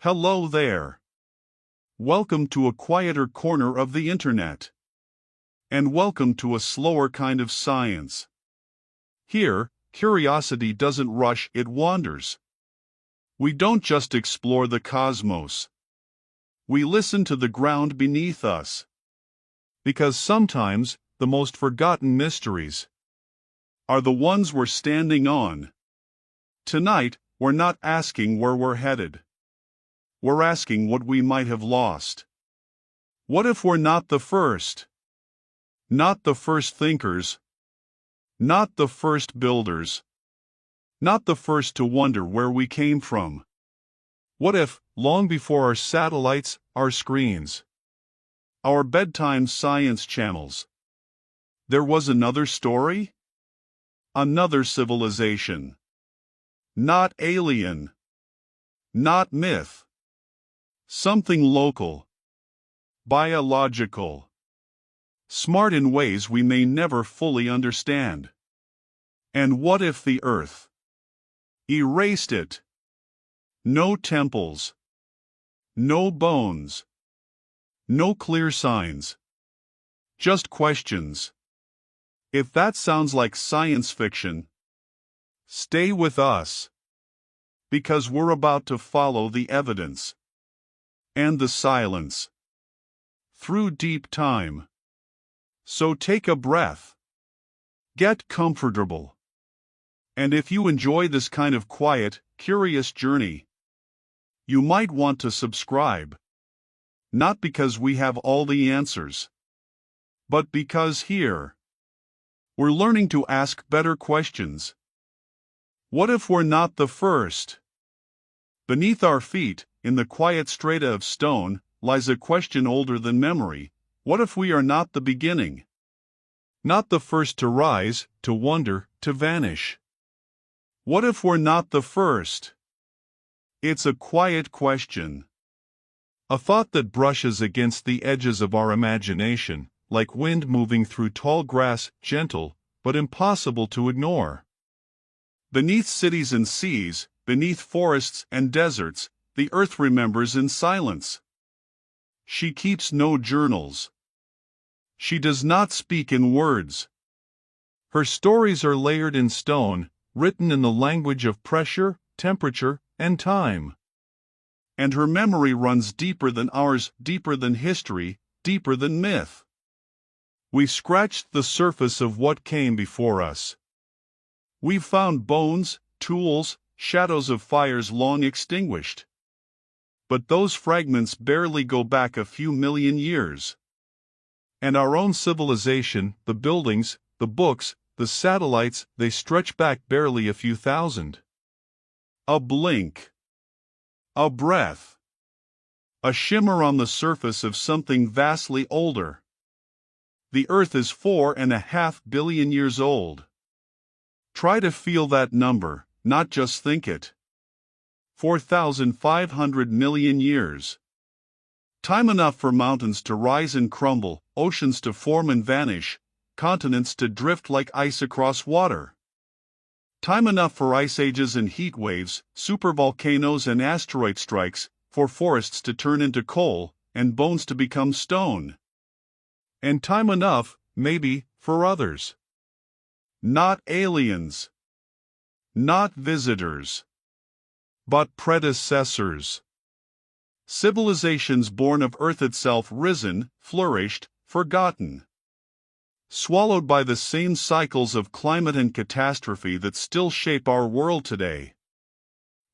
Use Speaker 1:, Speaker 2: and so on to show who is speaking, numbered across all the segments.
Speaker 1: Hello there. Welcome to a quieter corner of the internet. And welcome to a slower kind of science. Here, curiosity doesn't rush, it wanders. We don't just explore the cosmos. We listen to the ground beneath us. Because sometimes, the most forgotten mysteries are the ones we're standing on. Tonight, we're not asking where we're headed. We're asking what we might have lost. What if we're not the first? Not the first thinkers. Not the first builders. Not the first to wonder where we came from. What if, long before our satellites, our screens, our bedtime science channels, there was another story? Another civilization. Not alien. Not myth. Something local. Biological. Smart in ways we may never fully understand. And what if the Earth erased it? No temples. No bones. No clear signs. Just questions. If that sounds like science fiction, stay with us. Because we're about to follow the evidence and the silence through deep time. So take a breath. Get comfortable. And if you enjoy this kind of quiet, curious journey, you might want to subscribe. Not because we have all the answers, but because here, we're learning to ask better questions. What if we're not the first? Beneath our feet, in the quiet strata of stone, lies a question older than memory. What if we are not the beginning? Not the first to rise, to wonder, to vanish? What if we're not the first? It's a quiet question. A thought that brushes against the edges of our imagination, like wind moving through tall grass, gentle, but impossible to ignore. Beneath cities and seas, beneath forests and deserts, the earth remembers in silence. She keeps no journals. She does not speak in words. Her stories are layered in stone, written in the language of pressure, temperature, and time. And her memory runs deeper than ours, deeper than history, deeper than myth. We've scratched the surface of what came before us. We've found bones, tools, shadows of fires long extinguished. But those fragments barely go back a few million years. And our own civilization, the buildings, the books, the satellites, they stretch back barely a few thousand. A blink. A breath. A shimmer on the surface of something vastly older. The Earth is 4.5 billion years old. Try to feel that number, not just think it. 4,500 million years. Time enough for mountains to rise and crumble, oceans to form and vanish, continents to drift like ice across water. Time enough for ice ages and heat waves, supervolcanoes and asteroid strikes, for forests to turn into coal, and bones to become stone. And time enough, maybe, for others. Not aliens. Not visitors. But predecessors. Civilizations born of Earth itself, risen, flourished, forgotten. Swallowed by the same cycles of climate and catastrophe that still shape our world today.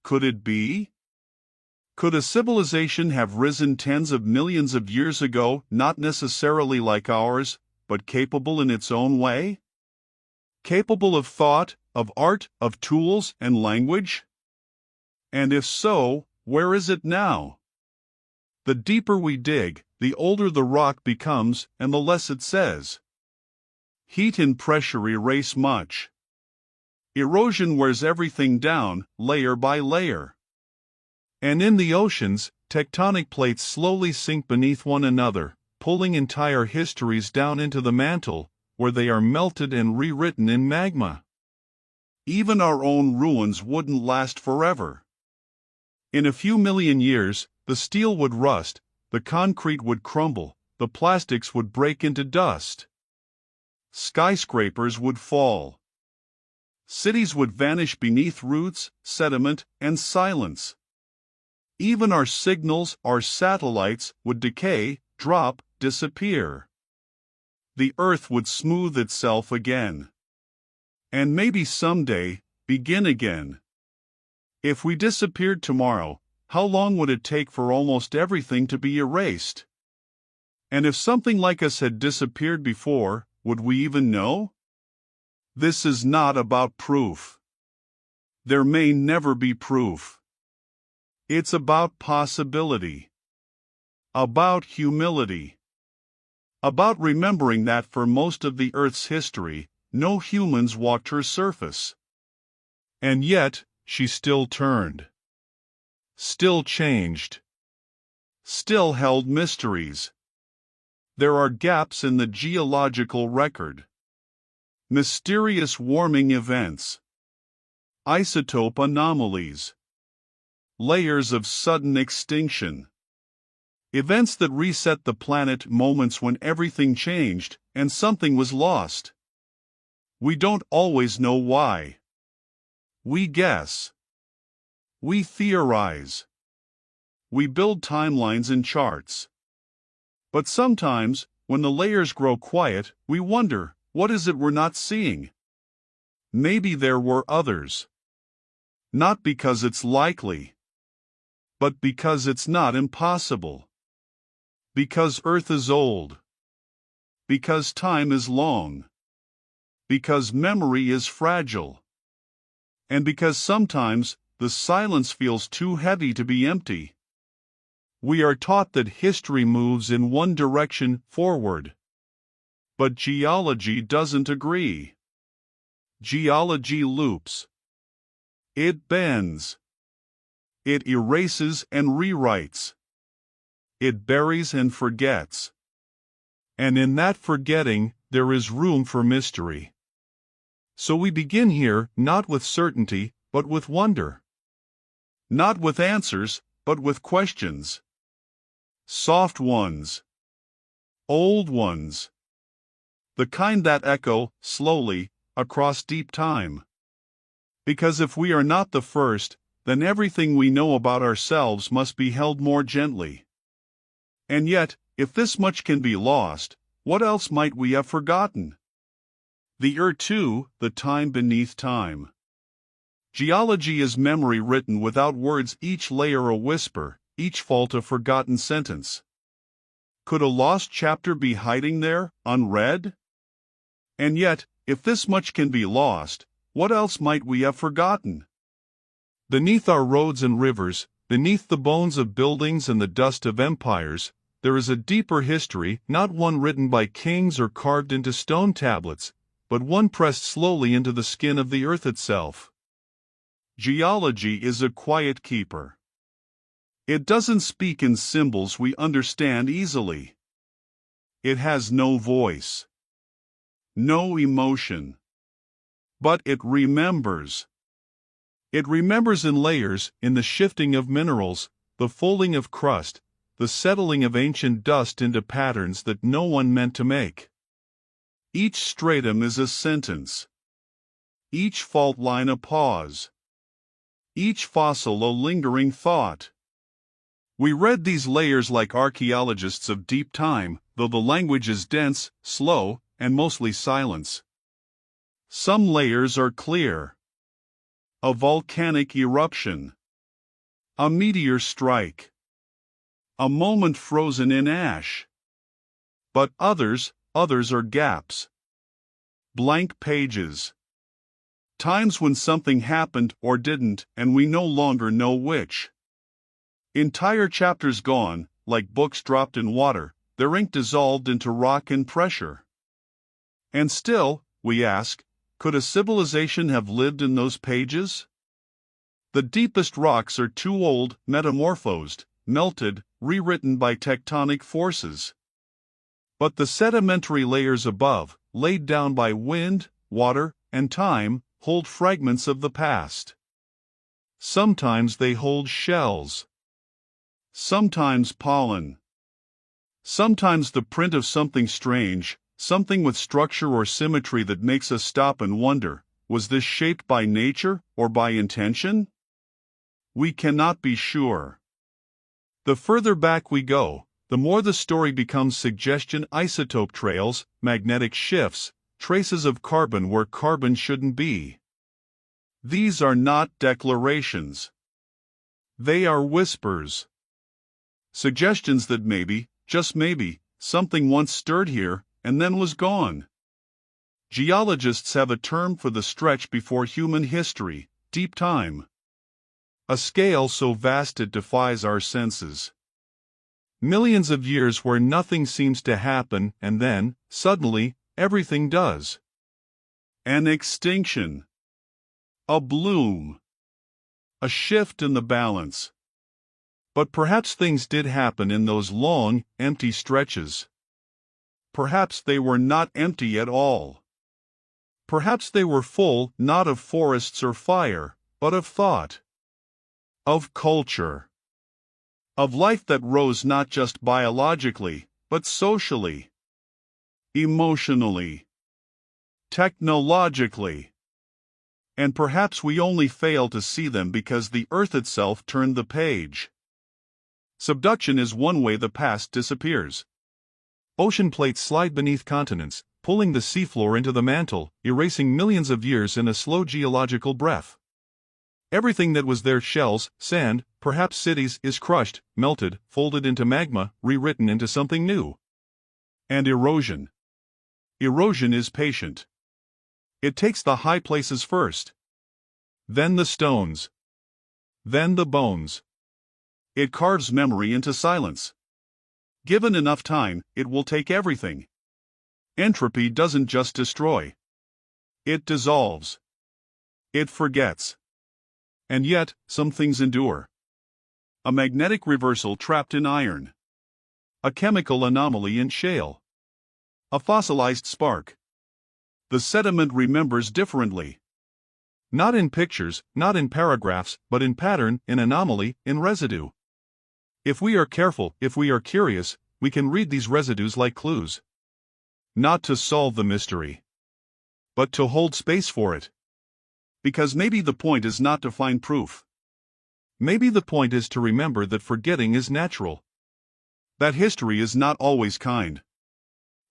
Speaker 1: Could it be? Could a civilization have risen tens of millions of years ago, not necessarily like ours, but capable in its own way? Capable of thought, of art, of tools and language? And if so, where is it now? The deeper we dig, the older the rock becomes and the less it says. Heat and pressure erase much. Erosion wears everything down, layer by layer. And in the oceans, tectonic plates slowly sink beneath one another, pulling entire histories down into the mantle, where they are melted and rewritten in magma. Even our own ruins wouldn't last forever. In a few million years, the steel would rust, the concrete would crumble, the plastics would break into dust. Skyscrapers would fall. Cities would vanish beneath roots, sediment, and silence. Even our signals, our satellites, would decay, drop, disappear. The Earth would smooth itself again. And maybe someday, begin again. If we disappeared tomorrow, how long would it take for almost everything to be erased? And if something like us had disappeared before, would we even know? This is not about proof. There may never be proof. It's about possibility. About humility. About remembering that for most of the Earth's history, no humans walked her surface. And yet, she still turned. Still changed. Still held mysteries. There are gaps in the geological record. Mysterious warming events. Isotope anomalies. Layers of sudden extinction. Events that reset the planet, moments when everything changed and something was lost. We don't always know why. We guess. We theorize. We build timelines and charts. But sometimes, when the layers grow quiet, we wonder, what is it we're not seeing? Maybe there were others. Not because it's likely, but because it's not impossible. Because Earth is old. Because time is long. Because memory is fragile. And because sometimes the silence feels too heavy to be empty. We are taught that history moves in one direction, forward. But geology doesn't agree. Geology loops. It bends. It erases and rewrites. It buries and forgets. And in that forgetting, there is room for mystery. So we begin here, not with certainty, but with wonder. Not with answers, but with questions. Soft ones. Old ones. The kind that echo, slowly, across deep time. Because if we are not the first, then everything we know about ourselves must be held more gently. And yet, if this much can be lost, what else might we have forgotten? The too, the time beneath time. Geology is memory written without words, each layer a whisper, each fault a forgotten sentence. Could a lost chapter be hiding there, unread? And yet, if this much can be lost, what else might we have forgotten? Beneath our roads and rivers, beneath the bones of buildings and the dust of empires, there is a deeper history, not one written by kings or carved into stone tablets, but one pressed slowly into the skin of the earth itself. Geology is a quiet keeper. It doesn't speak in symbols we understand easily. It has no voice. No emotion. But it remembers. It remembers in layers, in the shifting of minerals, the folding of crust, the settling of ancient dust into patterns that no one meant to make. Each stratum is a sentence. Each fault line a pause. Each fossil a lingering thought. We read these layers like archaeologists of deep time, though the language is dense, slow, and mostly silence. Some layers are clear. A volcanic eruption. A meteor strike. A moment frozen in ash. But others are gaps. Blank pages. Times when something happened or didn't, and we no longer know which. Entire chapters gone, like books dropped in water, their ink dissolved into rock and pressure. And still, we ask, could a civilization have lived in those pages? The deepest rocks are too old, metamorphosed, melted, rewritten by tectonic forces. But the sedimentary layers above, laid down by wind, water, and time, hold fragments of the past. Sometimes they hold shells. Sometimes pollen. Sometimes the print of something strange, something with structure or symmetry that makes us stop and wonder, was this shaped by nature or by intention? We cannot be sure. The further back we go, the more the story becomes suggestion: isotope trails, magnetic shifts, traces of carbon where carbon shouldn't be. These are not declarations. They are whispers. Suggestions that maybe, just maybe, something once stirred here and then was gone. Geologists have a term for the stretch before human history: deep time. A scale so vast it defies our senses. Millions of years where nothing seems to happen, and then, suddenly, everything does. An extinction. A bloom. A shift in the balance. But perhaps things did happen in those long, empty stretches. Perhaps they were not empty at all. Perhaps they were full, not of forests or fire, but of thought. Of culture. Of life that rose not just biologically, but socially, emotionally, technologically. And perhaps we only fail to see them because the earth itself turned the page. Subduction is one way the past disappears. Ocean plates slide beneath continents, pulling the seafloor into the mantle, erasing millions of years in a slow geological breath. Everything that was there, shells, sand, perhaps cities, is crushed, melted, folded into magma, rewritten into something new. And erosion. Erosion is patient. It takes the high places first. Then the stones. Then the bones. It carves memory into silence. Given enough time, it will take everything. Entropy doesn't just destroy. It dissolves. It forgets. And yet, some things endure. A magnetic reversal trapped in iron. A chemical anomaly in shale. A fossilized spark. The sediment remembers differently. Not in pictures, not in paragraphs, but in pattern, in anomaly, in residue. If we are careful, if we are curious, we can read these residues like clues. Not to solve the mystery, but to hold space for it. Because maybe the point is not to find proof. Maybe the point is to remember that forgetting is natural. That history is not always kind.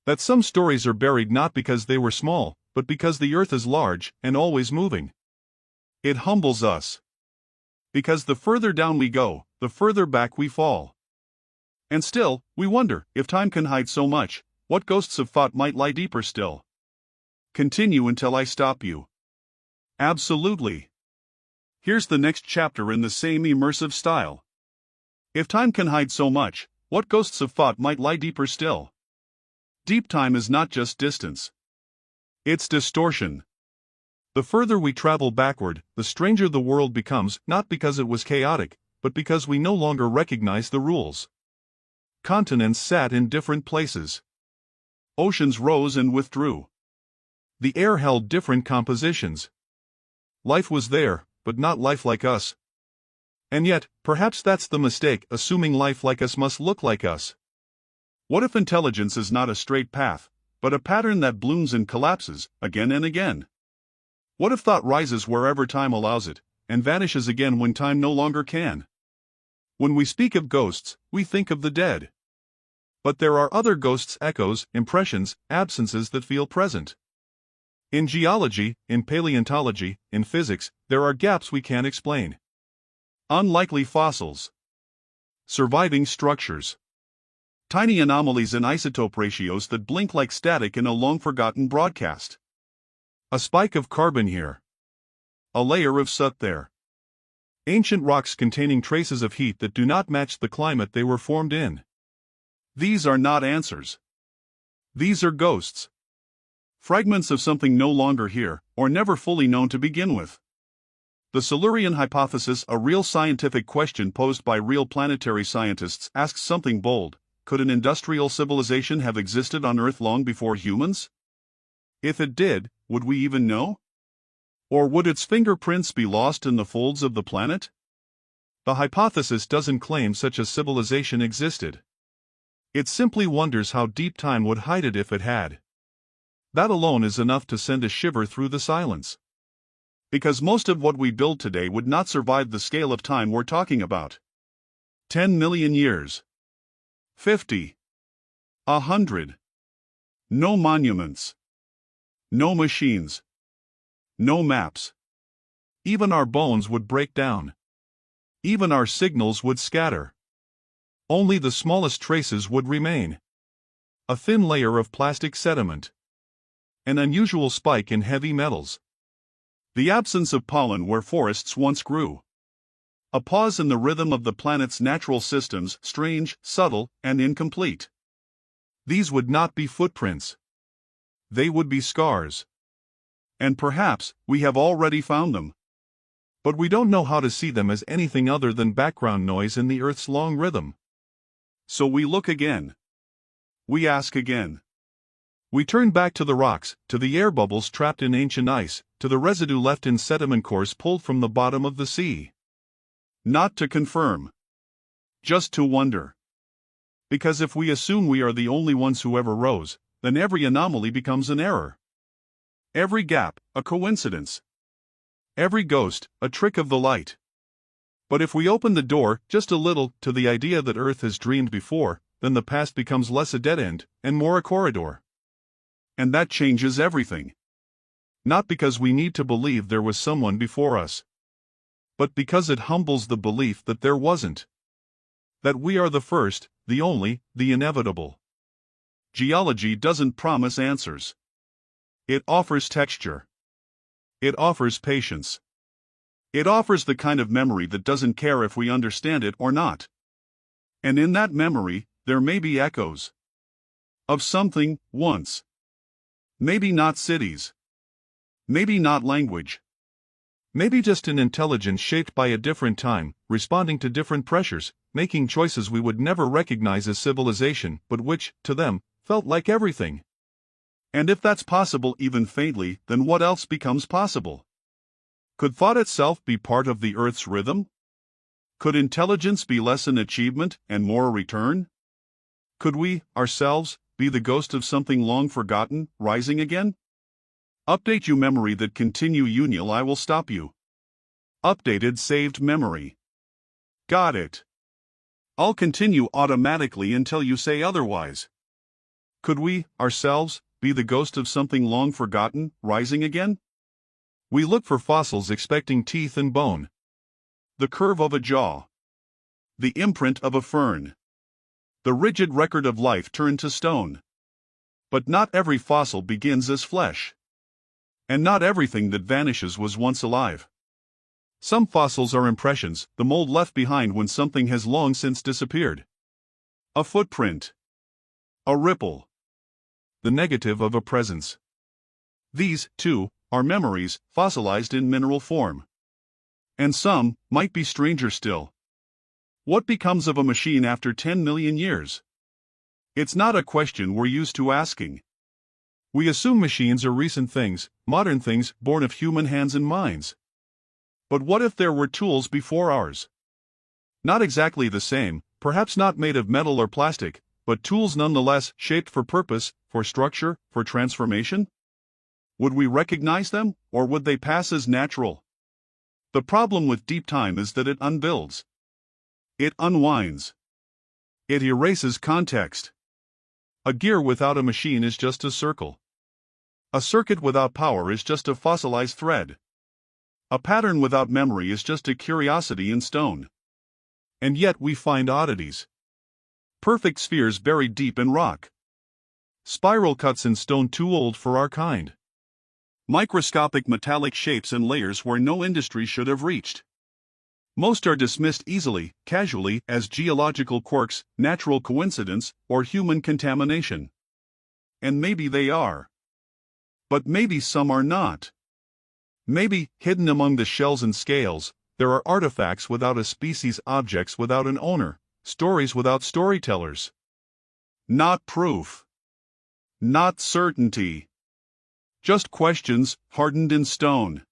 Speaker 1: That some stories are buried not because they were small, but because the earth is large and always moving. It humbles us. Because the further down we go, the further back we fall. And still, we wonder, if time can hide so much, what ghosts of thought might lie deeper still? Continue until I stop you. Absolutely. Here's the next chapter in the same immersive style. If time can hide so much, what ghosts of thought might lie deeper still? Deep time is not just distance. It's distortion. The further we travel backward, the stranger the world becomes, not because it was chaotic, but because we no longer recognize the rules. Continents sat in different places. Oceans rose and withdrew. The air held different compositions. Life was there, but not life like us. And yet, perhaps that's the mistake, assuming life like us must look like us. What if intelligence is not a straight path, but a pattern that blooms and collapses, again and again? What if thought rises wherever time allows it, and vanishes again when time no longer can? When we speak of ghosts, we think of the dead. But there are other ghosts, echoes, impressions, absences that feel present. In geology, in paleontology, in physics, there are gaps we can't explain. Unlikely fossils. Surviving structures. Tiny anomalies in isotope ratios that blink like static in a long-forgotten broadcast. A spike of carbon here. A layer of soot there. Ancient rocks containing traces of heat that do not match the climate they were formed in. These are not answers. These are ghosts. Fragments of something no longer here, or never fully known to begin with. The Silurian hypothesis, a real scientific question posed by real planetary scientists, asks something bold: could an industrial civilization have existed on Earth long before humans? If it did, would we even know? Or would its fingerprints be lost in the folds of the planet?
Speaker 2: The hypothesis doesn't claim such a civilization existed. It simply wonders how deep time would hide it if it had. That alone is enough to send a shiver through the silence.
Speaker 1: Because most of what we build today would not survive the scale of time we're talking about. 10 million years. 50. 100. No monuments. No machines. No maps.
Speaker 2: Even our bones would break down. Even our signals would scatter. Only the smallest traces would remain. A thin layer of plastic sediment. An unusual spike in heavy metals.
Speaker 1: The absence of pollen where forests once grew. A pause in the rhythm of the planet's natural systems, strange, subtle, and incomplete.
Speaker 2: These would not be footprints. They would be scars.
Speaker 1: And perhaps we have already found them.
Speaker 2: But we don't know how to see them as anything other than background noise in the Earth's long rhythm.
Speaker 1: So we look again. We ask again.
Speaker 2: We turn back to the rocks, to the air bubbles trapped in ancient ice, to the residue left in sediment cores pulled from the bottom of the sea.
Speaker 1: Not to confirm. Just to wonder. Because if we assume we are the only ones who ever rose, then every anomaly becomes an error. Every gap, a coincidence. Every ghost, a trick of the light. But if we open the door, just a little, to the idea that Earth has dreamed before, then the past becomes less a dead end, and more a corridor. And that changes everything.
Speaker 2: Not because we need to believe there was someone before us, but because it humbles the belief that there wasn't. That we are the first, the only, the inevitable.
Speaker 1: Geology doesn't promise answers. It offers texture. It offers patience. It offers the kind of memory that doesn't care if we understand it or not. And in that memory, there may be echoes of something once. Maybe not cities. Maybe not language.
Speaker 2: Maybe just an intelligence shaped by a different time, responding to different pressures, making choices we would never recognize as civilization, but which, to them, felt like everything.
Speaker 1: And if that's possible even faintly, then what else becomes possible? Could thought itself be part of the Earth's rhythm? Could intelligence be less an achievement and more a return? Could we, ourselves, be the ghost of something long forgotten, rising again? Update you memory that continue unial I will stop you. Updated saved memory. Got it. I'll continue automatically until you say otherwise. Could we, ourselves, be the ghost of something long forgotten, rising again?
Speaker 2: We look for fossils expecting teeth and bone.
Speaker 1: The curve of a jaw. The imprint of a fern. The rigid record of life turned to stone. But not every fossil begins as flesh. And not everything that vanishes was once alive. Some fossils are impressions, the mold left behind when something has long since disappeared. A footprint. A ripple.
Speaker 2: The negative of a presence.
Speaker 1: These, too, are memories, fossilized in mineral form. And some might be stranger still. What becomes of a machine after 10 million years? It's not a question we're used to asking. We assume machines are recent things, modern things born of human hands and minds. But what if there were tools before ours? Not exactly the same, perhaps not made of metal or plastic, but tools nonetheless shaped for purpose, for structure, for transformation? Would we recognize them, or would they pass as natural? The problem with deep time is that it unbuilds. It unwinds. It erases context. A gear without a machine is just a circle. A circuit without power is just a fossilized thread. A pattern without memory is just a curiosity in stone. And yet we find oddities. Perfect spheres buried deep in rock. Spiral cuts in stone too old for our kind. Microscopic metallic shapes and layers where no industry should have reached. Most are dismissed easily, casually, as geological quirks, natural coincidence, or human contamination. And maybe they are. But maybe some are not. Maybe, hidden among the shells and scales, there are artifacts without a species, objects without an owner, stories without storytellers. Not proof. Not certainty. Just questions, hardened in stone.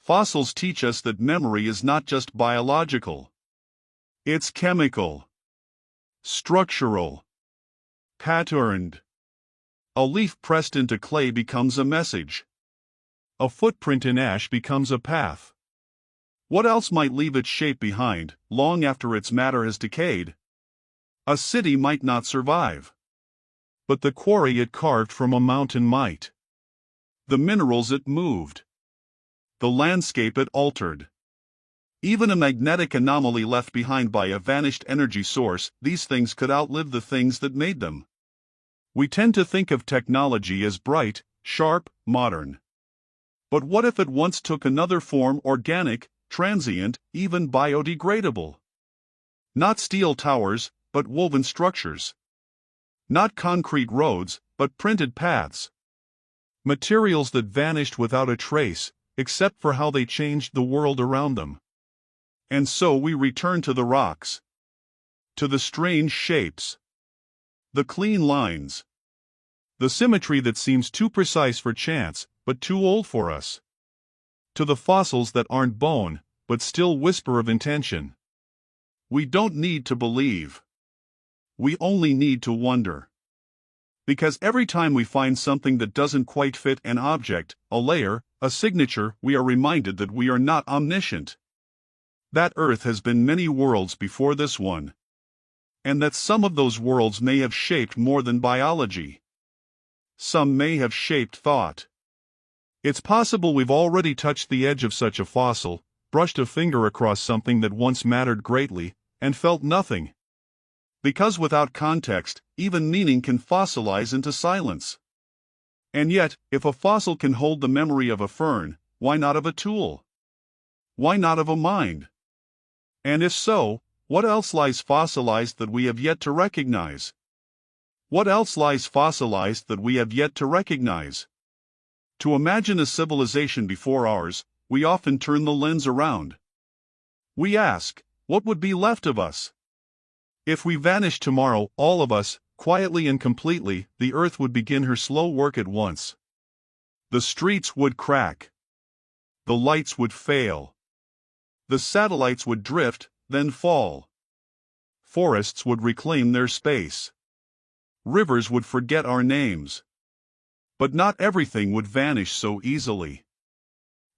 Speaker 1: Fossils teach us that memory is not just biological. It's chemical, structural, patterned. A leaf pressed into clay becomes a message.
Speaker 2: A footprint in ash becomes a path.
Speaker 1: What else might leave its shape behind, long after its matter has decayed? A city might not survive.
Speaker 2: But the quarry it carved from a mountain might.
Speaker 1: The minerals it moved. The landscape it altered. Even a magnetic anomaly left behind by a vanished energy source, these things could outlive the things that made them. We tend to think of technology as bright, sharp, modern. But what if it once took another form, organic, transient, even biodegradable? Not steel towers, but woven structures. Not concrete roads, but printed paths.
Speaker 2: Materials that vanished without a trace, except for how they changed the world around them.
Speaker 1: And so we return to the rocks. To the strange shapes. The clean lines.
Speaker 2: The symmetry that seems too precise for chance, but too old for us. To the fossils that aren't bone, but still whisper of intention.
Speaker 1: We don't need to believe. We only need to wonder. Because every time we find something that doesn't quite fit an object, a layer, a signature, we are reminded that we are not omniscient. That Earth has been many worlds before this one. And that some of those worlds may have shaped more than biology. Some may have shaped thought.
Speaker 2: It's possible we've already touched the edge of such a fossil, brushed a finger across something that once mattered greatly, and felt nothing.
Speaker 1: Because without context, even meaning can fossilize into silence. And yet, if a fossil can hold the memory of a fern, why not of a tool? Why not of a mind? And if so, what else lies fossilized that we have yet to recognize? What else lies fossilized that we have yet to recognize? To imagine a civilization before ours, we often turn the lens around. We ask, what would be left of us? If we vanished tomorrow, all of us, quietly and completely, the Earth would begin her slow work at once. The streets would crack. The lights would fail. The satellites would drift, then fall. Forests would reclaim their space. Rivers would forget our names. But not everything would vanish so easily.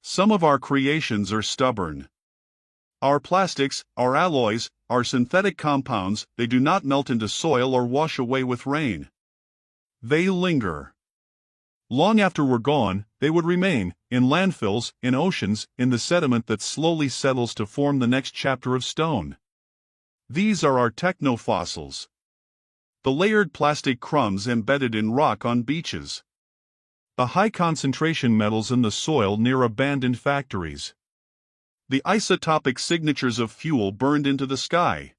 Speaker 1: Some of our creations are stubborn. Our plastics, our alloys, our synthetic compounds, they do not melt into soil or wash away with rain. They linger. Long after we're gone, they would remain, in landfills, in oceans, in the sediment that slowly settles to form the next chapter of stone. These are our technofossils. The layered plastic crumbs embedded in rock on beaches. The high-concentration metals in the soil near abandoned factories. The isotopic signatures of fuel burned into the sky.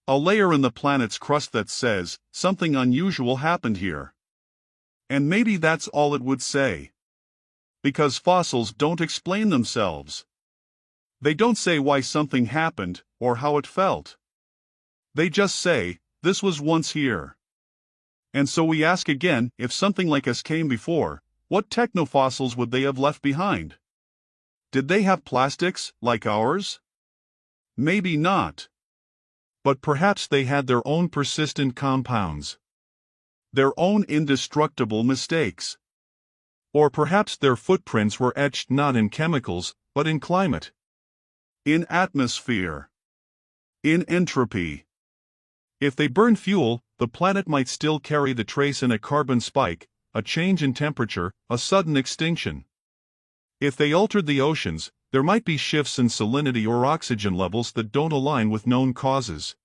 Speaker 1: A layer in the planet's crust that says, something unusual happened here. And maybe that's all it would say. Because fossils don't explain themselves. They don't say why something happened, or how it felt. They just say, this was once here. And so we ask again, if something like us came before, what technofossils would they have left behind? Did they have plastics, like ours? Maybe not.
Speaker 2: But perhaps they had their own persistent compounds.
Speaker 1: Their own indestructible mistakes.
Speaker 2: Or perhaps their footprints were etched not in chemicals, but in climate.
Speaker 1: In atmosphere. In entropy.
Speaker 2: If they burn fuel, the planet might still carry the trace in a carbon spike, a change in temperature, a sudden extinction. If they altered the oceans, there might be shifts in salinity or oxygen levels that don't align with known causes.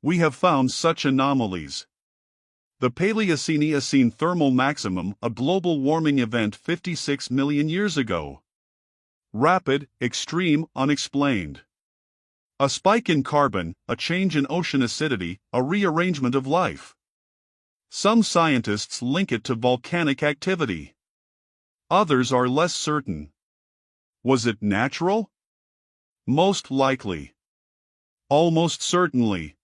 Speaker 1: We have found such anomalies. The Paleocene-Eocene thermal maximum, a global warming event 56 million years ago. Rapid, extreme, unexplained. A spike in carbon, a change in ocean acidity, a rearrangement of life. Some scientists link it to volcanic activity. Others are less certain. Was it natural? Most likely. Almost certainly.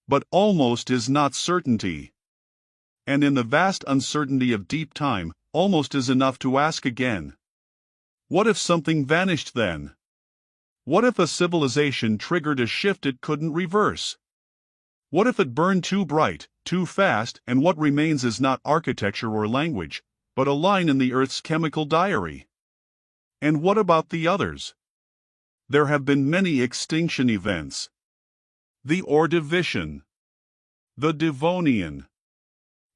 Speaker 1: But almost is not certainty. And in the vast uncertainty of deep time, almost is enough to ask again. What if something vanished then? What if a civilization triggered a shift it couldn't reverse? What if it burned too bright, too fast, and what remains is not architecture or language, but a line in the Earth's chemical diary? And what about the others? There have been many extinction events. The Ordovician, the Devonian,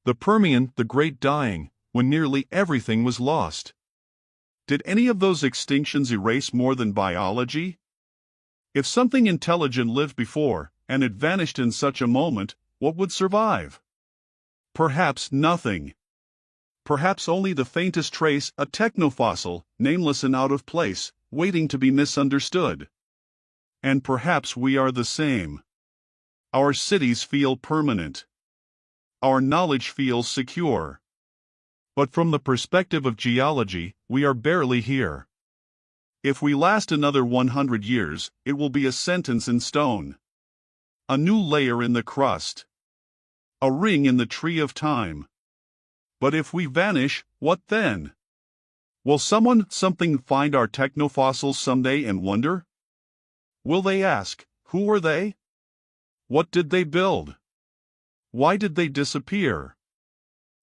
Speaker 2: The Permian, the Great Dying, when nearly everything was lost.
Speaker 1: Did any of those extinctions erase more than biology? If something intelligent lived before, and it vanished in such a moment, what would survive? Perhaps nothing. Perhaps only the faintest trace, a technofossil, nameless and out of place, waiting to be misunderstood. And perhaps we are the same. Our cities feel permanent. Our knowledge feels secure.
Speaker 2: But from the perspective of geology, we are barely here.
Speaker 1: If we last another 100 years, it will be a sentence in stone. A new layer in the crust. A ring in the tree of time. But if we vanish, what then? Will something find our technofossils someday and wonder? Will they ask, who were they? What did they build? Why did they disappear?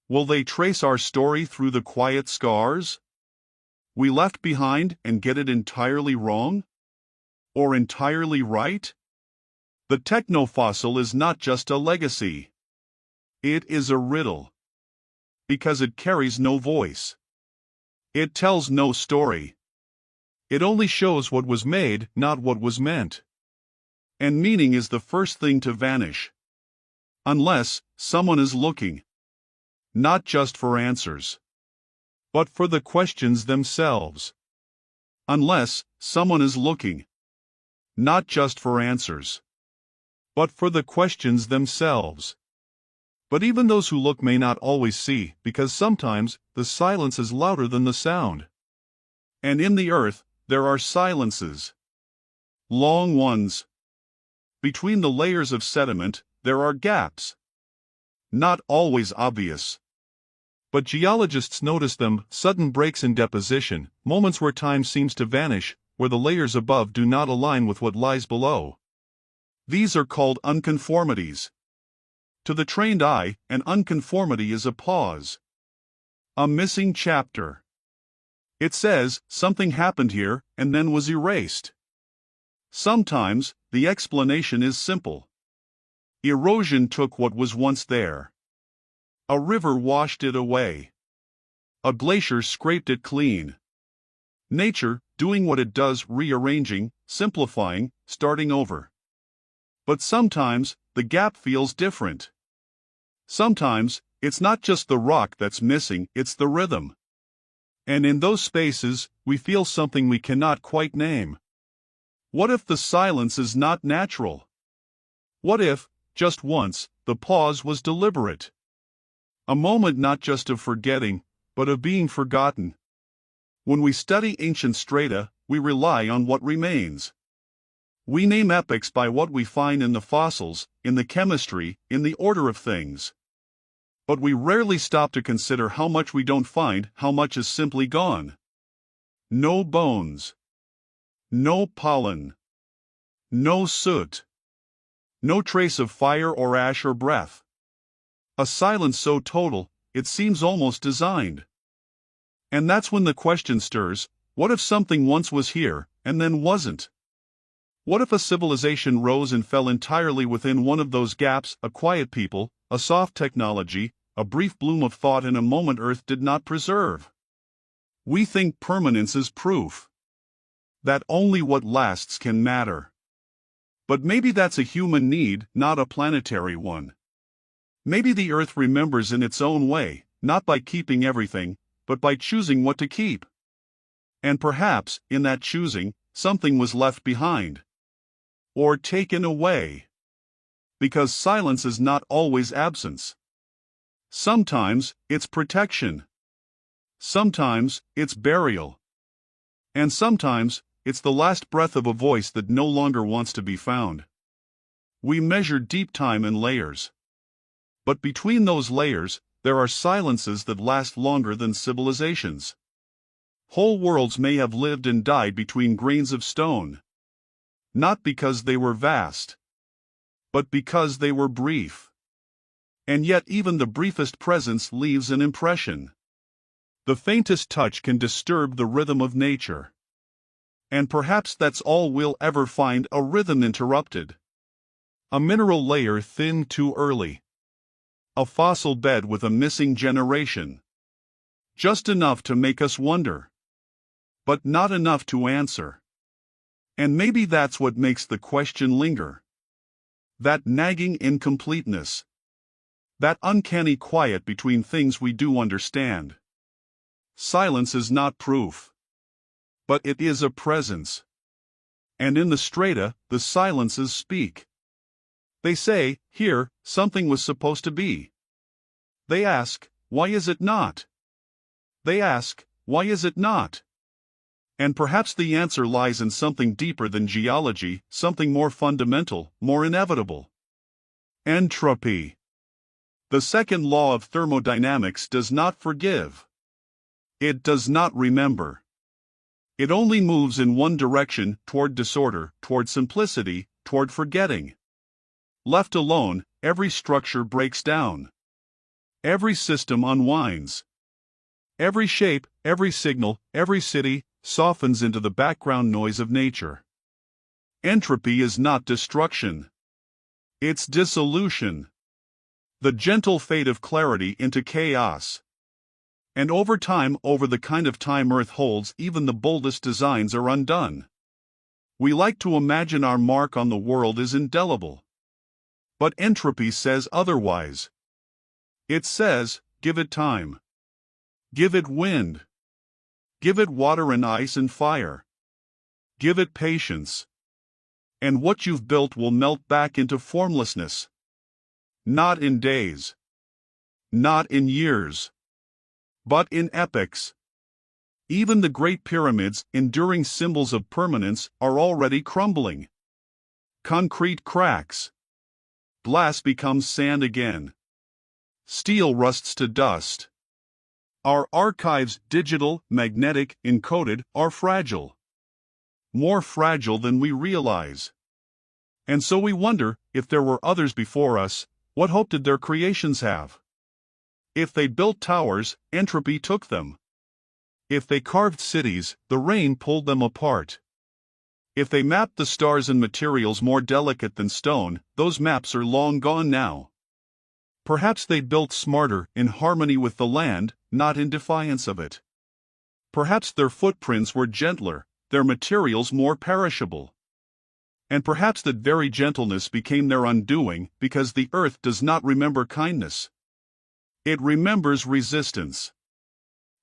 Speaker 1: Will they trace our story through the quiet scars we left behind and get it entirely wrong? Or entirely right? The technofossil is not just a legacy. It is a riddle. Because it carries no voice. It tells no story.
Speaker 2: It only shows what was made, not what was meant.
Speaker 1: And meaning is the first thing to vanish. Unless someone is looking. Not just for answers, but for the questions themselves. Unless someone is looking. Not just for answers, but for the questions themselves.
Speaker 2: But even those who look may not always see, because sometimes the silence is louder than the sound.
Speaker 1: And in the earth, there are silences. Long ones. Between the layers of sediment, there are gaps. Not always obvious.
Speaker 2: But geologists notice them, sudden breaks in deposition, moments where time seems to vanish, where the layers above do not align with what lies below.
Speaker 1: These are called unconformities. To the trained eye, an unconformity is a pause. A missing chapter. It says, something happened here, and then was erased. Sometimes, the explanation is simple. Erosion took what was once there. A river washed it away. A glacier scraped it clean. Nature, doing what it does, rearranging, simplifying, starting over. But sometimes, the gap feels different. Sometimes, it's not just the rock that's missing, it's the rhythm. And in those spaces, we feel something we cannot quite name. What if the silence is not natural? What if, just once, the pause was deliberate? A moment not just of forgetting, but of being forgotten. When we study ancient strata, we rely on what remains. We name epochs by what we find in the fossils, in the chemistry, in the order of things. But we rarely stop to consider how much we don't find, how much is simply gone. No bones. No pollen. No soot. No trace of fire or ash or breath. A silence so total, it seems almost designed. And that's when the question stirs, what if something once was here, and then wasn't? What if a civilization rose and fell entirely within one of those gaps, a quiet people, a soft technology, a brief bloom of thought in a moment Earth did not preserve? We think permanence is proof. That only what lasts can matter. But maybe that's a human need, not a planetary one. Maybe the Earth remembers in its own way, not by keeping everything, but by choosing what to keep. And perhaps, in that choosing, something was left behind. Or taken away. Because silence is not always absence. Sometimes, it's protection. Sometimes, it's burial. And sometimes, it's the last breath of a voice that no longer wants to be found. We measure deep time in layers. But between those layers, there are silences that last longer than civilizations. Whole worlds may have lived and died between grains of stone. Not because they were vast, but because they were brief. And yet even the briefest presence leaves an impression. The faintest touch can disturb the rhythm of nature. And perhaps that's all we'll ever find, a rhythm interrupted. A mineral layer thinned too early. A fossil bed with a missing generation. Just enough to make us wonder. But not enough to answer. And maybe that's what makes the question linger. That nagging incompleteness. That uncanny quiet between things we do understand. Silence is not proof. But it is a presence. And in the strata, the silences speak. They say, here, something was supposed to be. They ask, why is it not? They ask, why is it not? And perhaps the answer lies in something deeper than geology, something more fundamental, more inevitable. Entropy. The second law of thermodynamics does not forgive. It does not remember. It only moves in one direction, toward disorder, toward simplicity, toward forgetting. Left alone, every structure breaks down. Every system unwinds. Every shape, every signal, every city softens into the background noise of nature. Entropy is not destruction. It's dissolution. The gentle fade of clarity into chaos. And over time, over the kind of time Earth holds, even the boldest designs are undone. We like to imagine our mark on the world is indelible. But entropy says otherwise. It says, give it time. Give it wind. Give it water and ice and fire. Give it patience. And what you've built will melt back into formlessness. Not in days. Not in years. But in epochs. Even the great pyramids, enduring symbols of permanence, are already crumbling. Concrete cracks. Glass becomes sand again. Steel rusts to dust. Our archives, digital, magnetic, encoded, are fragile. More fragile than we realize. And so we wonder, if there were others before us, what hope did their creations have? If they built towers, entropy took them. If they carved cities, the rain pulled them apart. If they mapped the stars in materials more delicate than stone, those maps are long gone now. Perhaps they built smarter, in harmony with the land, not in defiance of it. Perhaps their footprints were gentler, their materials more perishable. And perhaps that very gentleness became their undoing, because the earth does not remember kindness. It remembers resistance.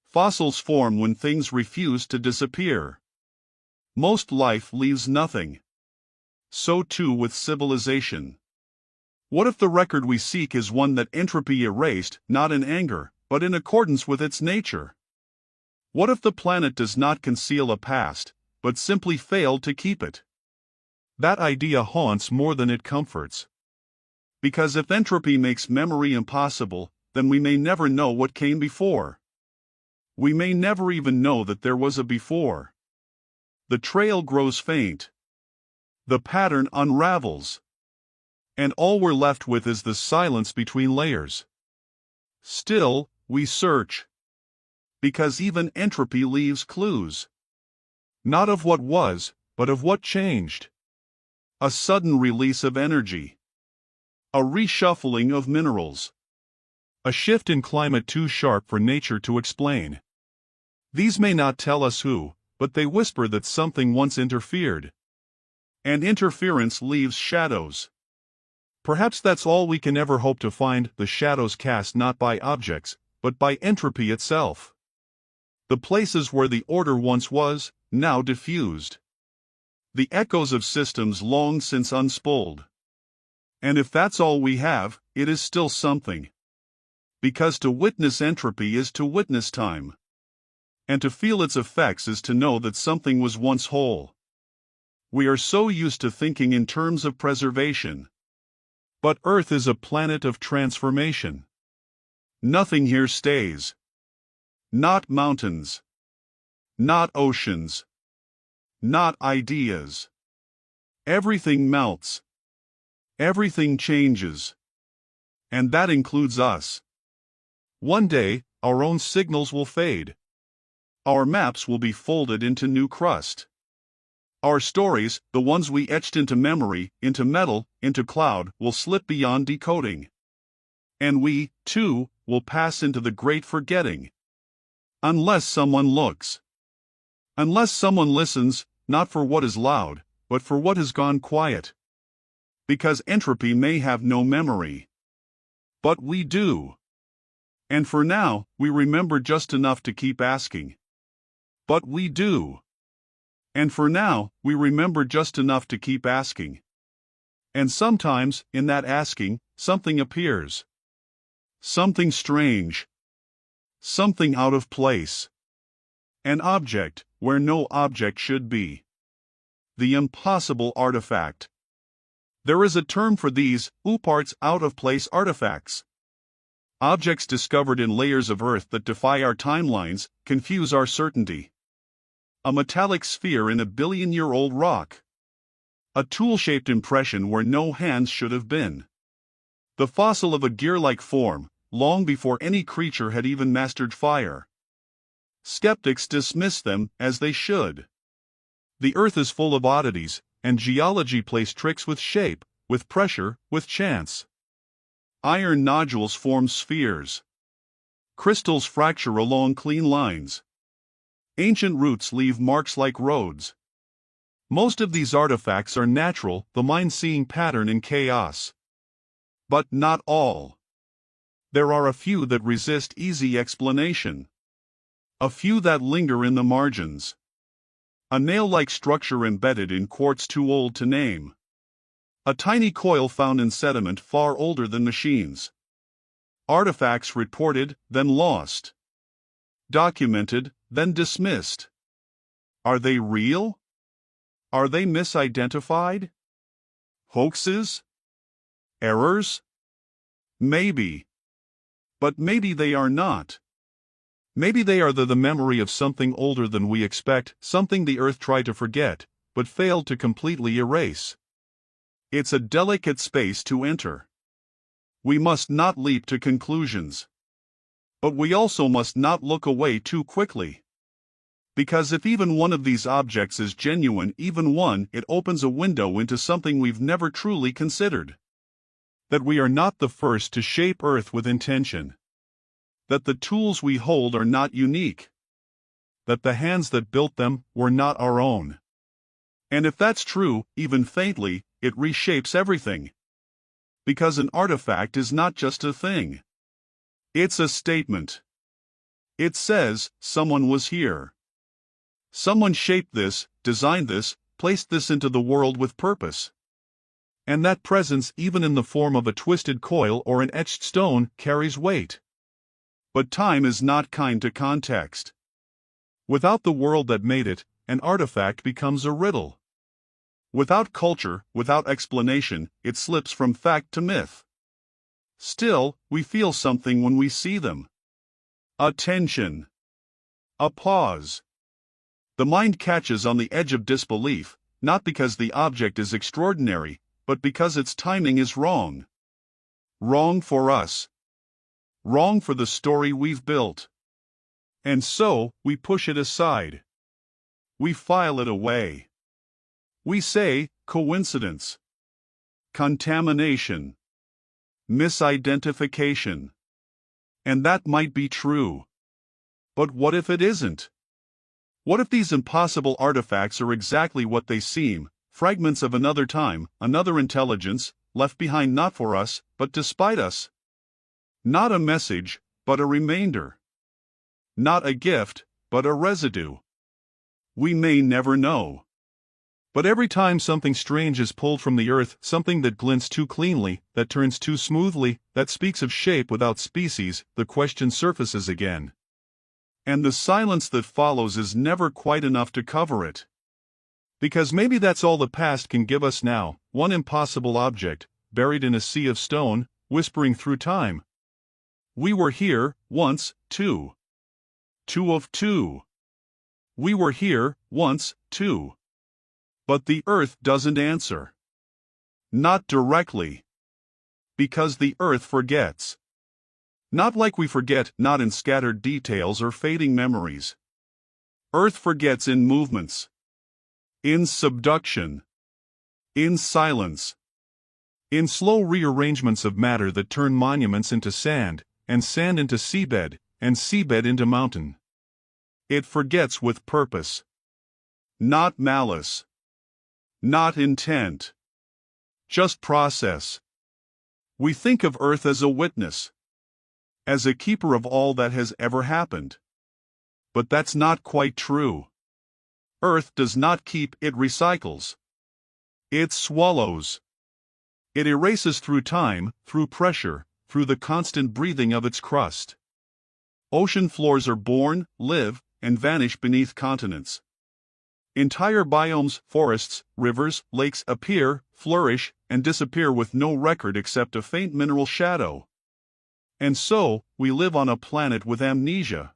Speaker 1: Fossils form when things refuse to disappear. Most life leaves nothing. So too with civilization. What if the record we seek is one that entropy erased, not in anger, but in accordance with its nature? What if the planet does not conceal a past, but simply failed to keep it? That idea haunts more than it comforts. Because if entropy makes memory impossible, then we may never know what came before. We may never even know that there was a before. The trail grows faint. The pattern unravels. And all we're left with is the silence between layers. Still, we search. Because even entropy leaves clues. Not of what was, but of what changed. A sudden release of energy. A reshuffling of minerals. A shift in climate too sharp for nature to explain. These may not tell us who, but they whisper that something once interfered. And interference leaves shadows. Perhaps that's all we can ever hope to find, the shadows cast not by objects, but by entropy itself. The places where the order once was, now diffused. The echoes of systems long since unspooled. And if that's all we have, it is still something. Because to witness entropy is to witness time. And to feel its effects is to know that something was once whole. We are so used to thinking in terms of preservation. But Earth is a planet of transformation. Nothing here stays. Not mountains. not oceans, not ideas. Everything melts. Everything changes. And that includes us. One day, our own signals will fade. Our maps will be folded into new crust. Our stories, the ones we etched into memory, into metal, into cloud, will slip beyond decoding. And we, too, will pass into the great forgetting. Unless someone looks. Unless someone listens, not for what is loud, but for what has gone quiet. Because entropy may have no memory. But we do. And for now, we remember just enough to keep asking. But we do. And for now, we remember just enough to keep asking. And sometimes, in that asking, something appears. Something strange. Something out of place. An object, where no object should be. The impossible artifact. There is a term for these, UPARTs, out-of-place artifacts. Objects discovered in layers of earth that defy our timelines, confuse our certainty. A metallic sphere in a billion-year-old rock. A tool-shaped impression where no hands should have been. The fossil of a gear-like form, long before any creature had even mastered fire. Skeptics dismiss them, as they should. The earth is full of oddities, and geology plays tricks with shape, with pressure, with chance. Iron nodules form spheres. Crystals fracture along clean lines. Ancient roots leave marks like roads. Most of these artifacts are natural, the mind seeing pattern in chaos. But not all. There are a few that resist easy explanation. A few that linger in the margins. A nail-like structure embedded in quartz too old to name. A tiny coil found in sediment far older than machines. Artifacts reported, then lost. Documented, then dismissed. Are they real? Are they misidentified? Hoaxes? Errors? Maybe. But maybe they are not. Maybe they are the memory of something older than we expect, something the earth tried to forget, but failed to completely erase. It's a delicate space to enter. We must not leap to conclusions. But we also must not look away too quickly. Because if even one of these objects is genuine, even one, it opens a window into something we've never truly considered. That we are not the first to shape Earth with intention. That the tools we hold are not unique. That the hands that built them were not our own. And if that's true, even faintly, it reshapes everything. Because an artifact is not just a thing. It's a statement. It says, someone was here. Someone shaped this, designed this, placed this into the world with purpose. And that presence, even in the form of a twisted coil or an etched stone, carries weight. But time is not kind to context. Without the world that made it, an artifact becomes a riddle. Without culture, without explanation, it slips from fact to myth. Still, we feel something when we see them. A tension. A pause. The mind catches on the edge of disbelief, not because the object is extraordinary, but because its timing is wrong. Wrong for us. Wrong for the story we've built. And so, we push it aside. We file it away. We say, coincidence. Contamination. Misidentification. And that might be true. But what if it isn't? What if these impossible artifacts are exactly what they seem, fragments of another time, another intelligence, left behind not for us, but despite us? Not a message, but a remainder. Not a gift, but a residue. We may never know. But every time something strange is pulled from the earth, something that glints too cleanly, that turns too smoothly, that speaks of shape without species, the question surfaces again. And the silence that follows is never quite enough to cover it. Because maybe that's all the past can give us now, one impossible object, buried in a sea of stone, whispering through time. We were here, once, two. Two of two. We were here, once, too. But the Earth doesn't answer. Not directly. Because the Earth forgets. Not like we forget, not in scattered details or fading memories. Earth forgets in movements. In subduction. In silence.
Speaker 2: In slow rearrangements of matter that turn monuments into sand, and sand into seabed, and seabed into mountain.
Speaker 1: It forgets with purpose. Not malice. Not intent. Just process. We think of Earth as a witness. As a keeper of all that has ever happened. But that's not quite true. Earth does not keep, it recycles. It swallows. It erases through time, through pressure, through the constant breathing of its crust. Ocean floors are born, live, and vanish beneath continents. Entire biomes, forests, rivers, lakes appear, flourish, and disappear with no record except a faint mineral shadow. And so, we live on a planet with amnesia.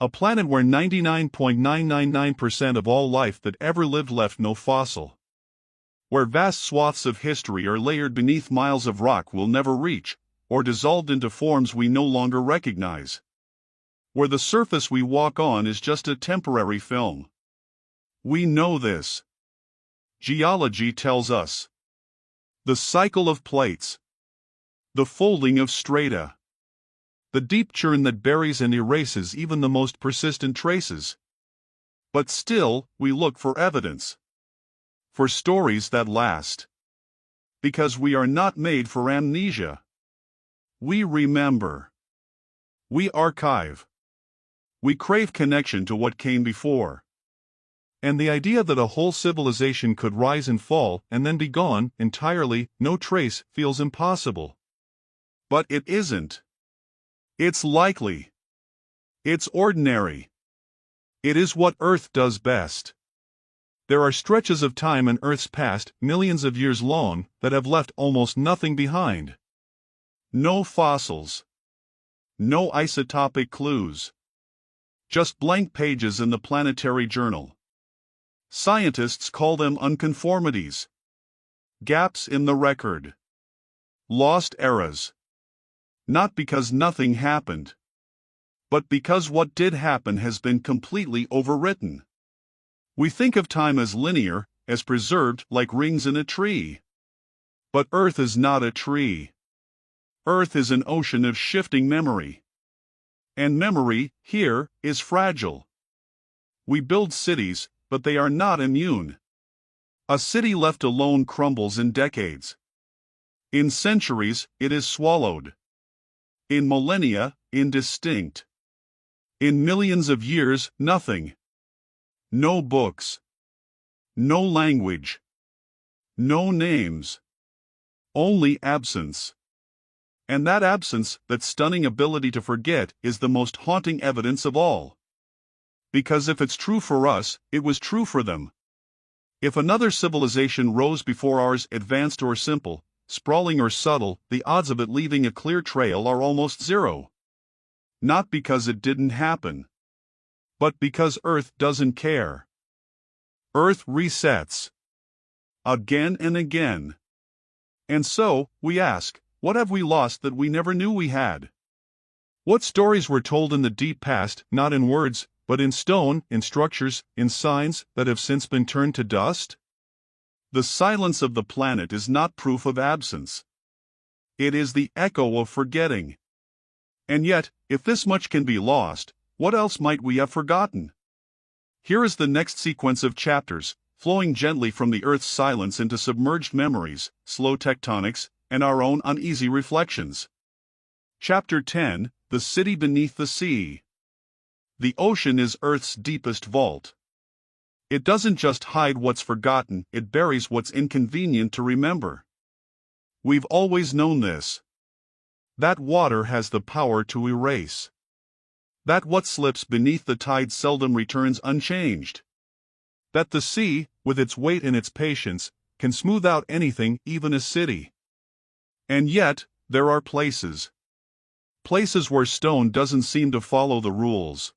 Speaker 1: A planet where 99.999% of all life that ever lived left no fossil. Where vast swaths of history are layered beneath miles of rock we'll never reach, or dissolved into forms we no longer recognize. Where the surface we walk on is just a temporary film. We know this. Geology tells us. The cycle of plates. The folding of strata. The deep churn that buries and erases even the most persistent traces. But still, we look for evidence. For stories that last. Because we are not made for amnesia. We remember. We archive. We crave connection to what came before.
Speaker 2: And the idea that a whole civilization could rise and fall and then be gone entirely, no trace, feels impossible.
Speaker 1: But it isn't. It's likely. It's ordinary. It is what Earth does best.
Speaker 2: There are stretches of time in Earth's past, millions of years long, that have left almost nothing behind.
Speaker 1: No fossils. No isotopic clues. Just blank pages in the planetary journal. Scientists call them unconformities. Gaps in the record. Lost eras. Not because nothing happened, but because what did happen has been completely overwritten. We think of time as linear, as preserved like rings in a tree. But Earth is not a tree. Earth is an ocean of shifting memory. And memory, here, is fragile. We build cities, but they are not immune. A city left alone crumbles in decades. In centuries, it is swallowed. In millennia, indistinct. In millions of years, nothing. No books. No language. No names. Only absence. And that absence, that stunning ability to forget, is the most haunting evidence of all. Because if it's true for us, it was true for them. If another civilization rose before ours, advanced or simple, sprawling or subtle, the odds of it leaving a clear trail are almost zero. Not because it didn't happen, but because Earth doesn't care. Earth resets. Again and again. And so, we ask, what have we lost that we never knew we had? What stories were told in the deep past, not in words, but in stone, in structures, in signs, that have since been turned to dust? The silence of the planet is not proof of absence. It is the echo of forgetting. And yet, if this much can be lost, what else might we have forgotten? Here is the next sequence of chapters, flowing gently from the Earth's silence into submerged memories, slow tectonics, and our own uneasy reflections. Chapter 10, The City Beneath the Sea. The ocean is Earth's deepest vault. It doesn't just hide what's forgotten, it buries what's inconvenient to remember. We've always known this. That water has the power to erase. That what slips beneath the tide seldom returns unchanged. That the sea, with its weight and its patience, can smooth out anything, even a city. And yet, there are places. Places where stone doesn't seem to follow the rules.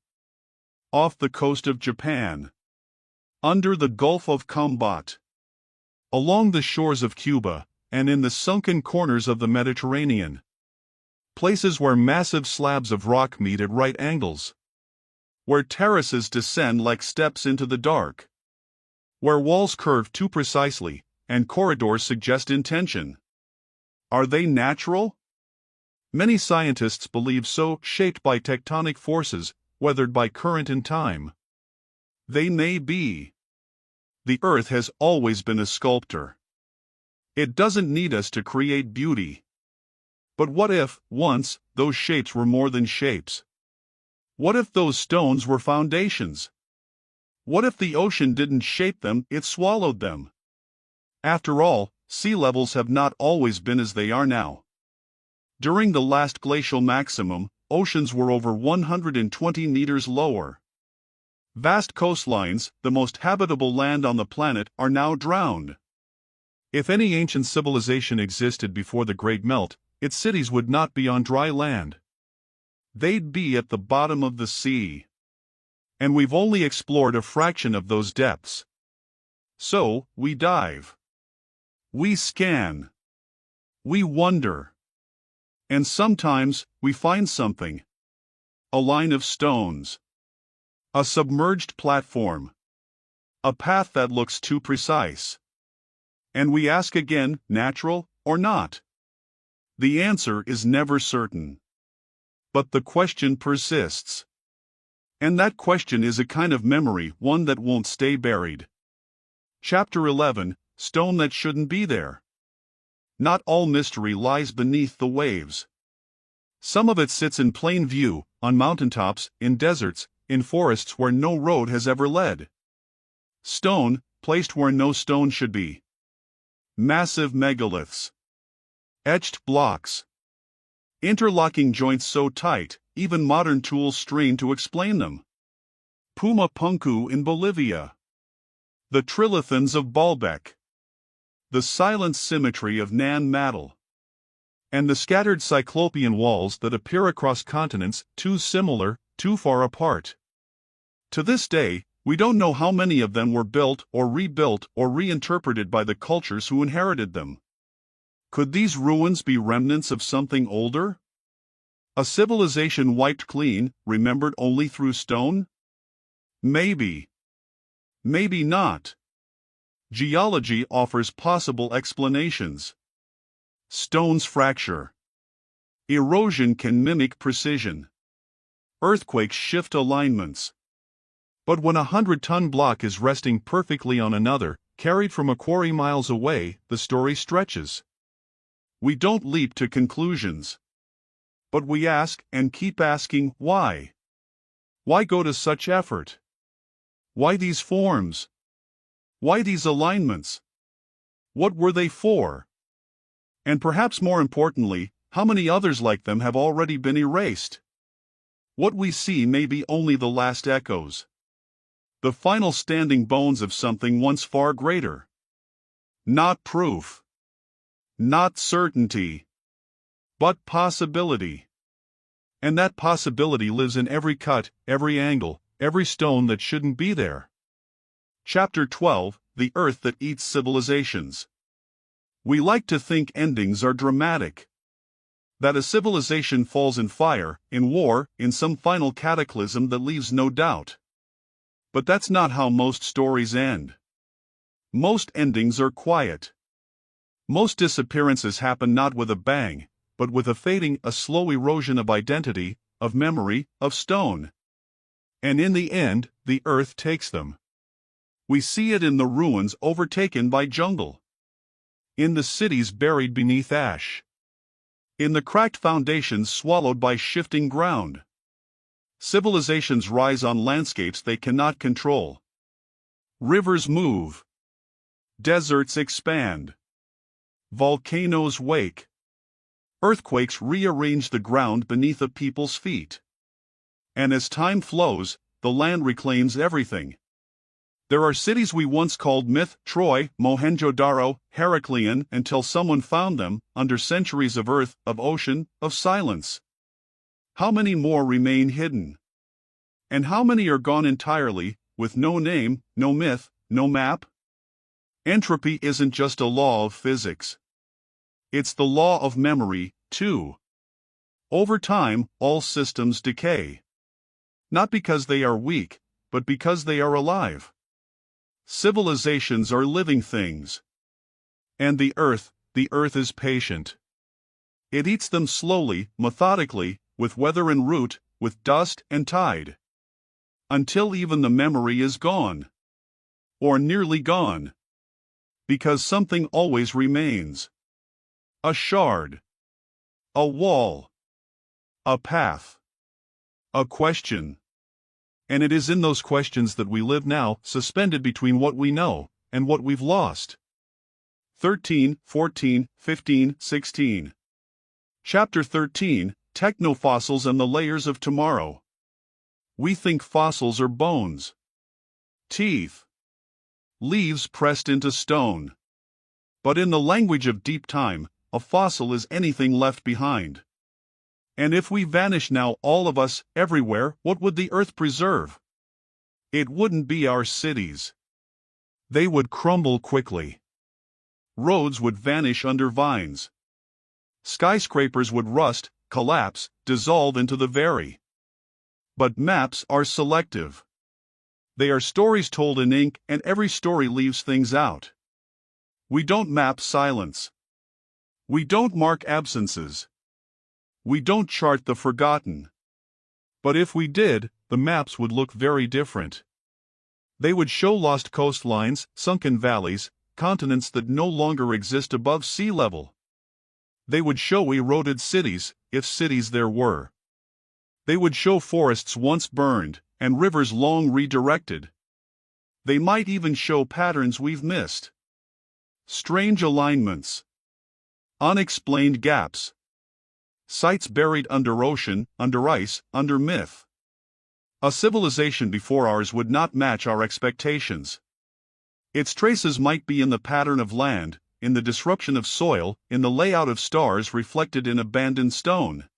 Speaker 1: off the coast of Japan, under the Gulf of Combat,
Speaker 2: along the shores of Cuba, and in the sunken corners of the Mediterranean. Places where massive slabs of rock meet at right angles,
Speaker 1: where terraces descend like steps into the dark,
Speaker 2: where walls curve too precisely,
Speaker 1: and corridors suggest intention. Are they natural?
Speaker 2: Many scientists believe so, shaped by tectonic forces, weathered by current and time.
Speaker 1: They may be. The Earth has always been a sculptor. It doesn't need us to create beauty. But what if, once, those shapes were more than shapes? What if those stones were foundations? What if the ocean didn't shape them, it swallowed them? After all, sea levels have not always been as they are now. During the last glacial maximum, oceans were over 120 meters lower. Vast coastlines, the most habitable land on the planet, are now drowned.
Speaker 2: If any ancient civilization existed before the Great Melt, its cities would not be on dry land.
Speaker 1: They'd be at the bottom of the sea. And we've only explored a fraction of those depths. So, we dive. We scan. We wonder. And sometimes, we find something. A line of stones. A submerged platform. A path that looks too precise. And we ask again, natural or not? The answer is never certain. But the question persists. And that question is a kind of memory, one that won't stay buried. Chapter 11, Stone That Shouldn't Be There. Not all mystery lies beneath the waves. Some of it sits in plain view, on mountaintops, in deserts, in forests where no road has ever led. Stone, placed where no stone should be. Massive megaliths. Etched blocks. Interlocking joints so tight, even modern tools strain to explain them. Puma Punku in Bolivia. The trilithons of Baalbek. The silent symmetry of Nan Madol. And the scattered cyclopean walls that appear across continents, too similar, too far apart. To this day, we don't know how many of them were built or reinterpreted by the cultures who inherited them. Could these ruins be remnants of something older? A civilization wiped clean, remembered only through stone? Maybe. Maybe not. Geology offers possible explanations. Stones fracture. Erosion can mimic precision. Earthquakes shift alignments. But when a 100-ton block is resting perfectly on another, carried from a quarry miles away, the story stretches. We don't leap to conclusions. But we ask and keep asking, why? Why go to such effort? Why these forms? Why these alignments? What were they for? And perhaps more importantly, how many others like them have already been erased? What we see may be only the last echoes. The final standing bones of something once far greater. Not proof. Not certainty. But possibility. And that possibility lives in every cut, every angle, every stone that shouldn't be there. Chapter 12, The Earth That Eats Civilizations. We like to think endings are dramatic. That a civilization falls in fire, in war, in some final cataclysm that leaves no doubt. But that's not how most stories end. Most endings are quiet. Most disappearances happen not with a bang, but with a fading, a slow erosion of identity, of memory, of stone. And in the end, the earth takes them. We see it in the ruins overtaken by jungle. In the cities buried beneath ash. In the cracked foundations swallowed by shifting ground. Civilizations rise on landscapes they cannot control. Rivers move. Deserts expand. Volcanoes wake. Earthquakes rearrange the ground beneath a people's feet. And as time flows, the land reclaims everything. There are cities we once called myth, Troy, Mohenjo-Daro, Heraclean, until someone found them, under centuries of earth, of ocean, of silence. How many more remain hidden? And how many are gone entirely, with no name, no myth, no map? Entropy isn't just a law of physics. It's the law of memory, too. Over time, all systems decay. Not because they are weak, but because they are alive. Civilizations are living things. And the earth is patient. It eats them slowly, methodically, with weather and root, with dust and tide. Until even the memory is gone. Or nearly gone. Because something always remains. A shard. A wall. A path. A question. And it is in those questions that we live now, suspended between what we know and what we've lost. 13, 14, 15, 16. Chapter 13, Techno Fossils and the Layers of Tomorrow. We think fossils are bones. Teeth. Leaves pressed into stone. But in the language of deep time, a fossil is anything left behind. And if we vanish now, all of us, everywhere, what would the earth preserve? It wouldn't be our cities. They would crumble quickly. Roads would vanish under vines. Skyscrapers would rust, collapse, dissolve into the very. But maps are selective. They are stories told in ink, and every story leaves things out. We don't map silence. We don't mark absences. We don't chart the forgotten. But if we did, the maps would look very different. They would show lost coastlines, sunken valleys, continents that no longer exist above sea level. They would show eroded cities, if cities there were. They would show forests once burned, and rivers long redirected. They might even show patterns we've missed. Strange alignments. Unexplained gaps. Sites buried under ocean, under ice, under myth. A civilization before ours would not match our expectations. Its traces might be in the pattern of land, in the disruption of soil, in the layout of stars reflected in abandoned stone.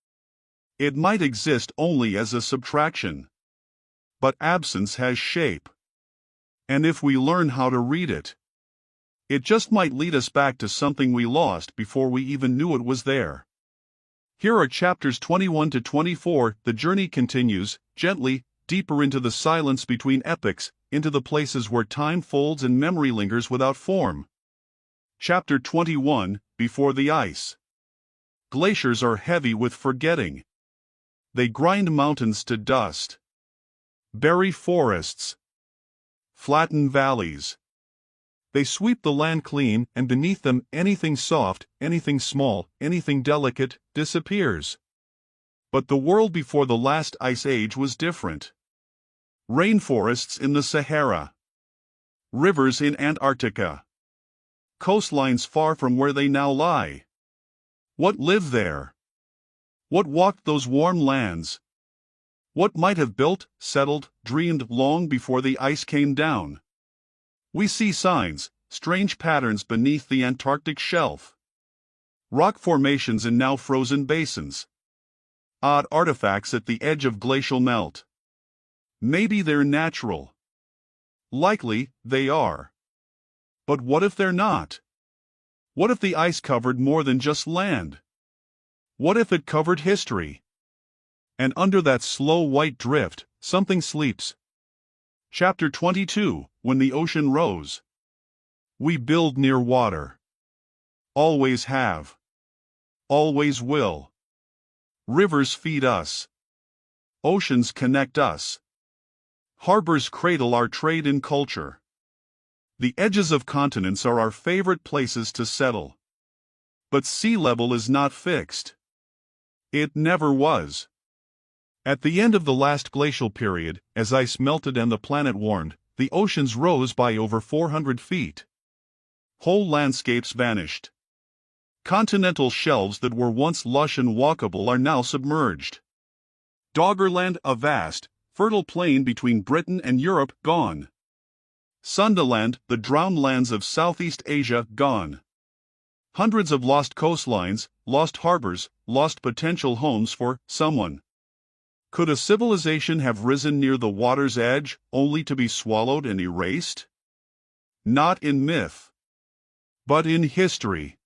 Speaker 1: It might exist only as a subtraction. But absence has shape. And if we learn how to read it, it just might lead us back to something we lost before we even knew it was there. Here are chapters 21 to 24. The journey continues, gently, deeper into the silence between epochs, into the places where time folds and memory lingers without form. Chapter 21, Before the Ice. Glaciers are heavy with forgetting. They grind mountains to dust. Bury forests. Flatten valleys. They sweep the land clean, and beneath them anything soft, anything small, anything delicate, disappears. But the world before the last ice age was different. Rainforests in the Sahara. Rivers in Antarctica. Coastlines far from where they now lie. What lived there? What walked those warm lands? What might have built, settled, dreamed long before the ice came down? We see signs, strange patterns beneath the Antarctic shelf. Rock formations in now frozen basins. Odd artifacts at the edge of glacial melt. Maybe they're natural. Likely, they are. But what if they're not? What if the ice covered more than just land? What if it covered history? And under that slow white drift, something sleeps. Chapter 22, When the Ocean Rose. We build near water. Always have. Always will. Rivers feed us. Oceans connect us. Harbors cradle our trade and culture. The edges of continents are our favorite places to settle. But sea level is not fixed. It never was. At the end of the last glacial period, as ice melted and the planet warmed, the oceans rose by over 400 feet. Whole landscapes vanished. Continental shelves that were once lush and walkable are now submerged. Doggerland, a vast, fertile plain between Britain and Europe, gone. Sundaland, the drowned lands of Southeast Asia, gone. Hundreds of lost coastlines, lost harbors, lost potential homes for someone. Could a civilization have risen near the water's edge, only to be swallowed and erased? Not in myth, but in history.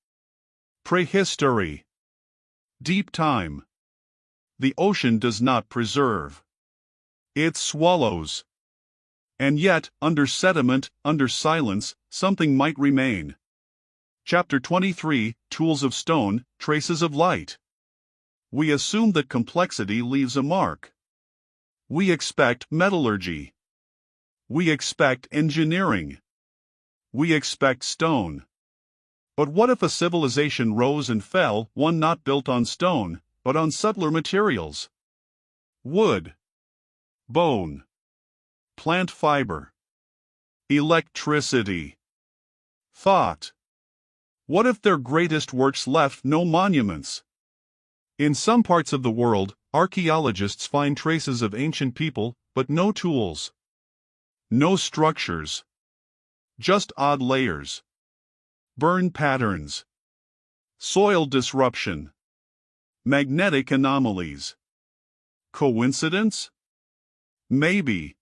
Speaker 1: Prehistory. Deep time. The ocean does not preserve. It swallows. And yet, under sediment, under silence, something might remain. Chapter 23, Tools of Stone, Traces of Light. We assume that complexity leaves a mark. We expect metallurgy. We expect engineering. We expect stone. But what if a civilization rose and fell, one not built on stone, but on subtler materials? Wood, bone, plant fiber, electricity, thought. What if their greatest works left no monuments? In some parts of the world, archaeologists find traces of ancient people, but no tools. No structures. Just odd layers. Burn patterns. Soil disruption. Magnetic anomalies. Coincidence? Maybe.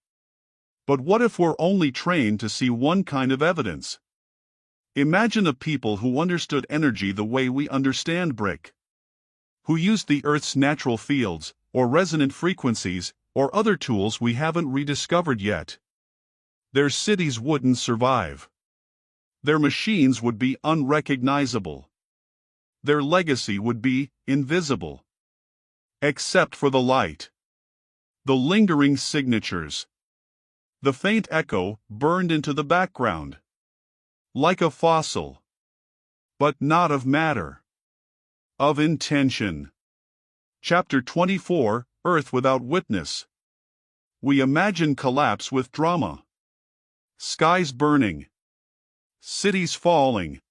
Speaker 1: But what if we're only trained to see one kind of evidence? Imagine a people who understood energy the way we understand brick. Who used the Earth's natural fields, or resonant frequencies, or other tools we haven't rediscovered yet. Their cities wouldn't survive. Their machines would be unrecognizable. Their legacy would be invisible. Except for the light. The lingering signatures. The faint echo burned into the background. Like a fossil. But not of matter. Of intention. Chapter 24, Earth Without Witness. We imagine collapse with drama. Skies burning. Cities falling.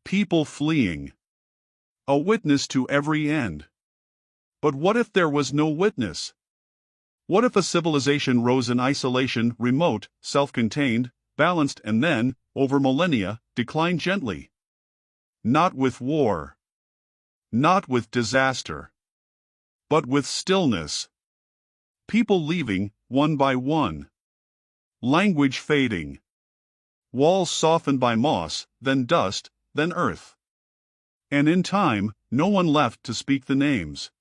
Speaker 1: People fleeing. A witness to every end. But what if there was no witness? What if a civilization rose in isolation, remote, self-contained, balanced and then, over millennia, declined gently? Not with war. Not with disaster. But with stillness. People leaving, one by one. Language fading. Walls softened by moss, then dust, then earth. And in time, no one left to speak the names.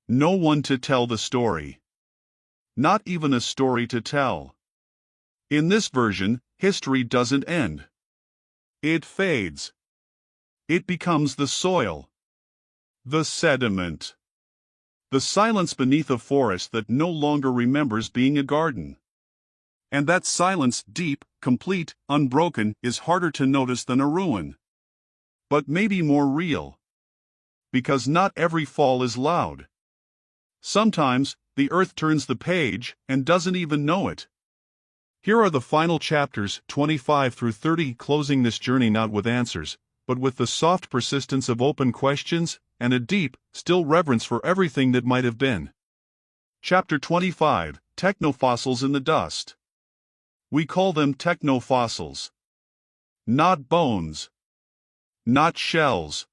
Speaker 1: No one to tell the story. Not even a story to tell. In this version, history doesn't end. It fades. It becomes the soil. The sediment. The silence beneath a forest that no longer remembers being a garden. And that silence, deep, complete, unbroken, is harder to notice than a ruin. But maybe more real. Because not every fall is loud. Sometimes, the earth turns the page and doesn't even know it. Here are the final chapters, 25 through 30, closing this journey not with answers, but with the soft persistence of open questions and a deep, still reverence for everything that might have been. Chapter 25, Technofossils in the Dust. We call them technofossils. Not bones. Not shells.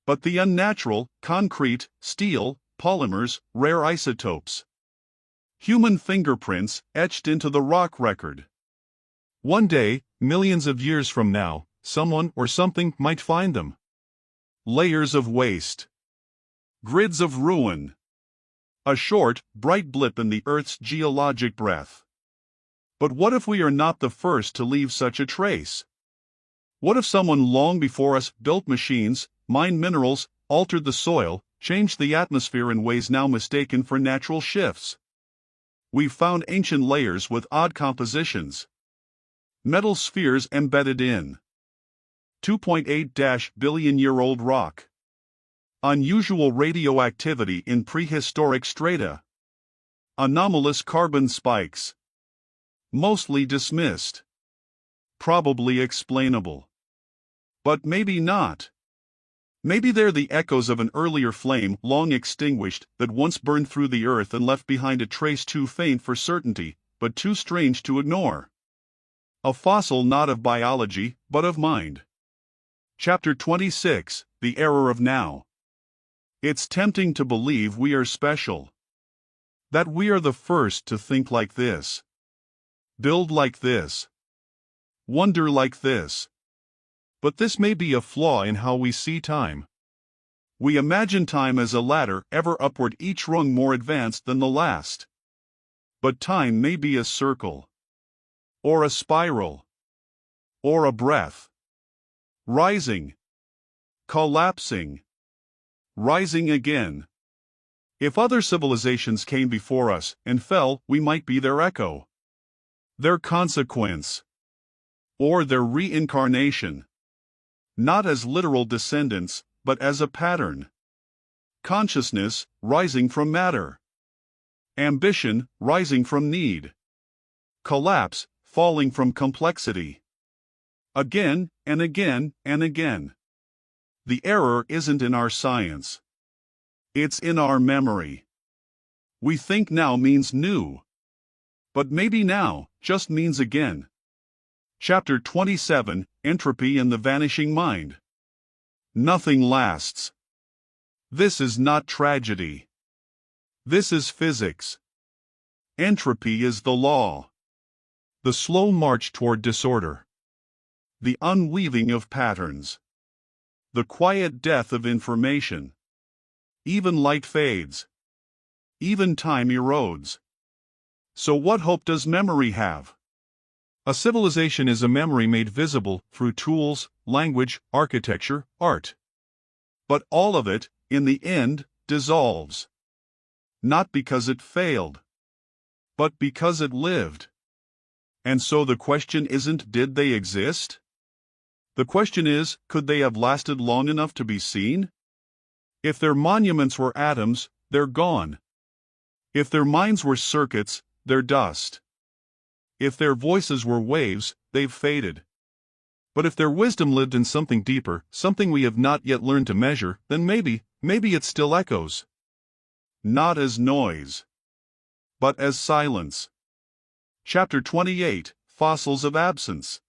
Speaker 1: But the unnatural, concrete, steel, polymers, rare isotopes. Human fingerprints etched into the rock record. One day, millions of years from now, someone or something might find them. Layers of waste. Grids of ruin. A short, bright blip in the Earth's geologic breath. But what if we are not the first to leave such a trace? What if someone long before us built machines, mined minerals, altered the soil, changed the atmosphere in ways now mistaken for natural shifts? We've found ancient layers with odd compositions. Metal spheres embedded in 2.8 billion-year-old rock. Unusual radioactivity in prehistoric strata. Anomalous carbon spikes. Mostly dismissed. Probably explainable. But maybe not. Maybe they're the echoes of an earlier flame long extinguished that once burned through the earth and left behind a trace too faint for certainty, but too strange to ignore. A fossil not of biology, but of mind. Chapter 26, The Error of Now. It's tempting to believe we are special. That we are the first to think like this, build like this, wonder like this.
Speaker 2: But this may be a flaw in how we see time.
Speaker 1: We imagine time as a ladder ever upward, each rung more advanced than the last. But time may be a circle, or a spiral, or a breath. Rising, collapsing, rising again. If other civilizations came before us and fell, we might be their echo, their consequence, or their reincarnation. Not as literal descendants, but as a pattern. Consciousness rising from matter. Ambition rising from need. Collapse falling from complexity. Again and again and again. The error isn't in our science. It's in our memory. We think now means new. But maybe now just means again. Chapter 27, Entropy and the Vanishing Mind. Nothing lasts. This is not tragedy. This is physics. Entropy is the law.
Speaker 2: The slow march toward disorder.
Speaker 1: The unweaving of patterns. The quiet death of information. Even light fades. Even time erodes. So what hope does memory have?
Speaker 2: A civilization is a memory made visible through tools, language, architecture, art.
Speaker 1: But all of it, in the end, dissolves. Not because it failed, but because it lived. And so the question isn't, did they exist? The question is, could they have lasted long enough to be seen? If their monuments were atoms, they're gone. If their minds were circuits, they're dust. If their voices were waves, they've faded.
Speaker 2: But if their wisdom lived in something deeper, something we have not yet learned to measure, then maybe it still echoes.
Speaker 1: Not as noise, but as silence. Chapter 28, Fossils of Absence.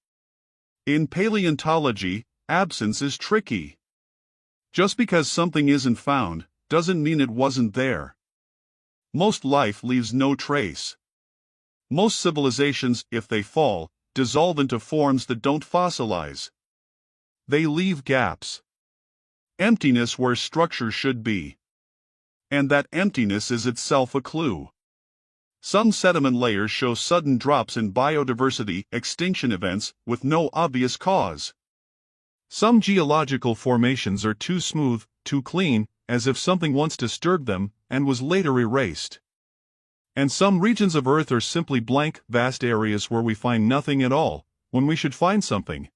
Speaker 1: In paleontology, absence is tricky. Just because something isn't found, doesn't mean it wasn't there. Most life leaves no trace. Most civilizations, if they fall, dissolve into forms that don't fossilize. They leave gaps. Emptiness where structure should be. And that emptiness is itself a clue. Some sediment layers show sudden drops in biodiversity extinction events with no obvious cause.
Speaker 2: Some geological formations are too smooth, too clean, as if something once disturbed them and was later erased. And some regions of Earth are simply blank, vast areas where we find nothing at all, when we should find something.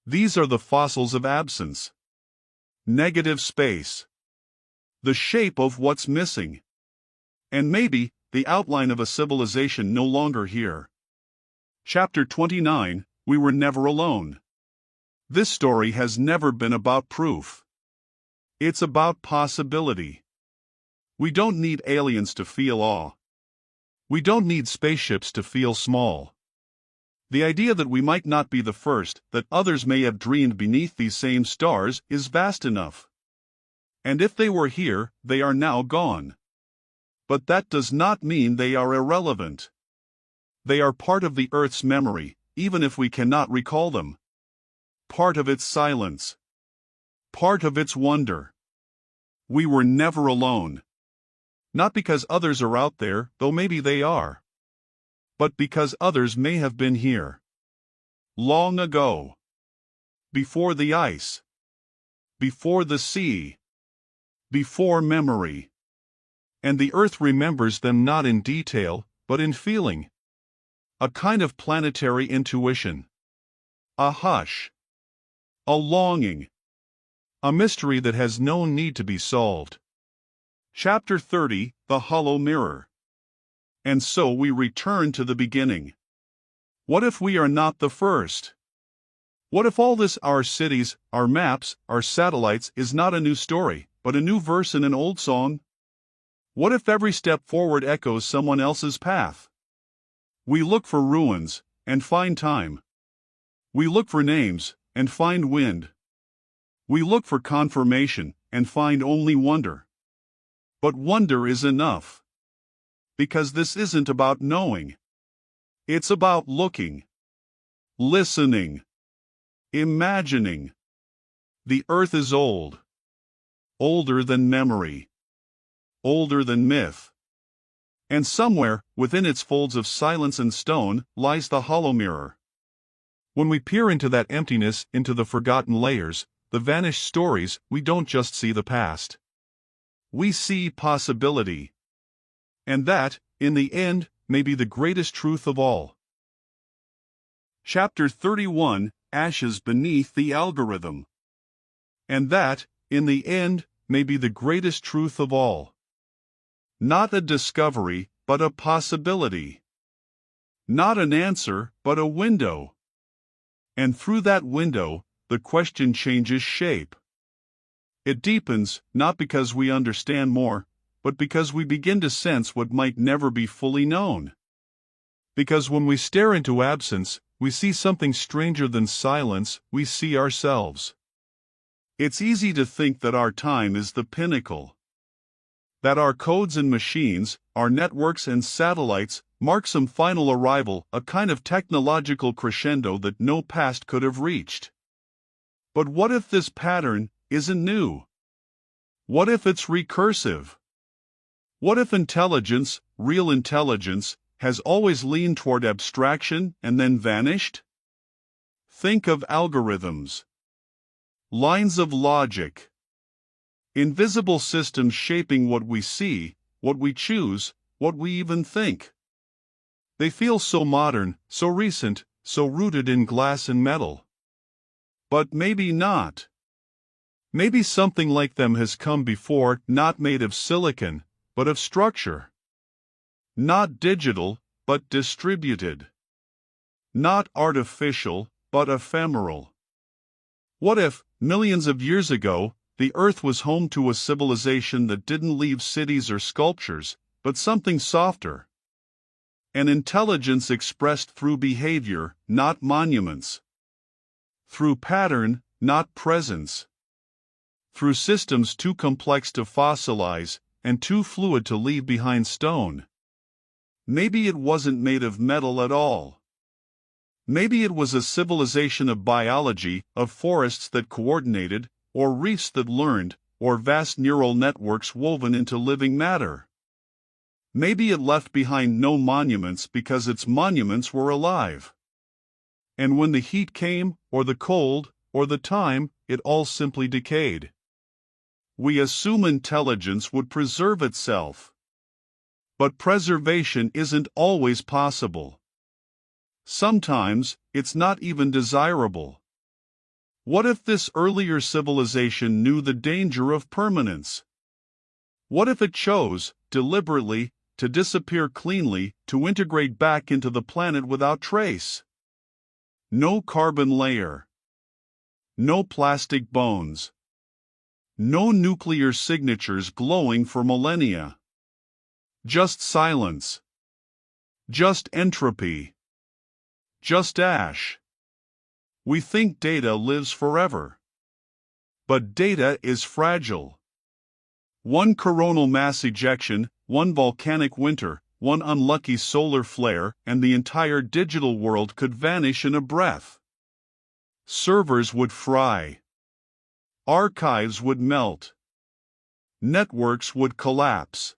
Speaker 1: These are the fossils of absence. Negative space. The shape of what's missing. And maybe, the outline of a civilization no longer here. Chapter 29, We Were Never Alone. This story has never been about proof. It's about possibility. We don't need aliens to feel awe.
Speaker 2: We don't need spaceships to feel small.
Speaker 1: The idea that we might not be the first, that others may have dreamed beneath these same stars, is vast enough. And if they were here, they are now gone. But that does not mean they are irrelevant. They are part of the Earth's memory, even if we cannot recall them. Part of its silence. Part of its wonder. We were never alone. Not because others are out there, though maybe they are. But because others may have been here. Long ago. Before the ice. Before the sea. Before memory.
Speaker 2: And the Earth remembers them not in detail, but in feeling.
Speaker 1: A kind of planetary intuition. A hush. A longing.
Speaker 2: A mystery that has no need to be solved.
Speaker 1: Chapter 30, The Hollow Mirror. And so we return to the beginning. What if we are not the first? What if all this, our cities, our maps, our satellites, is not a new story, but a new verse in an old song? What if every step forward echoes someone else's path? We look for ruins, and find time. We look for names, and find wind. We look for confirmation, and find only wonder. But wonder is enough. Because this isn't about knowing. It's about looking, listening, imagining. The earth is old. Older than memory. Older than myth. And somewhere, within its folds of silence and stone, lies the hollow mirror.
Speaker 2: When we peer into that emptiness, into the forgotten layers, the vanished stories, we don't just see the past.
Speaker 1: We see possibility. And that, in the end, may be the greatest truth of all. Chapter 31, Ashes Beneath the Algorithm. And that, in the end, may be the greatest truth of all. Not a discovery, but a possibility. Not an answer, but a window. And through that window, the question changes shape. It deepens, not because we understand more, but because we begin to sense what might never be fully known.
Speaker 2: Because when we stare into absence, we see something stranger than silence, we see ourselves.
Speaker 1: It's easy to think that our time is the pinnacle. That our codes and machines, our networks and satellites, mark some final arrival, a kind of technological crescendo that no past could have reached. But what if this pattern isn't new? What if it's recursive? What if intelligence, real intelligence, has always leaned toward abstraction and then vanished? Think of algorithms. Lines of logic. Invisible systems shaping what we see, what we choose, what we even think. They feel so modern, so recent, so rooted in glass and metal. But maybe not. Maybe something like them has come before, not made of silicon, but of structure. Not digital, but distributed. Not artificial, but ephemeral. What if, millions of years ago, the Earth was home to a civilization that didn't leave cities or sculptures, but something softer? An intelligence expressed through behavior, not monuments. Through pattern, not presence. Through systems too complex to fossilize, and too fluid to leave behind stone. Maybe it wasn't made of metal at all. Maybe it was a civilization of biology, of forests that coordinated, or reefs that learned, or vast neural networks woven into living matter. Maybe it left behind no monuments because its monuments were alive. And when the heat came, or the cold, or the time, it all simply decayed. We assume intelligence would preserve itself. But preservation isn't always possible. Sometimes, it's not even desirable. What if this earlier civilization knew the danger of permanence? What if it chose, deliberately, to disappear cleanly, to integrate back into the planet without trace? No carbon layer. No plastic bones. No nuclear signatures glowing for millennia. Just silence. Just entropy. Just ash. We think data lives forever. But data is fragile. One coronal mass ejection, one volcanic winter, one unlucky solar flare, and the entire digital world could vanish in a breath. Servers would fry. Archives would melt. Networks would collapse.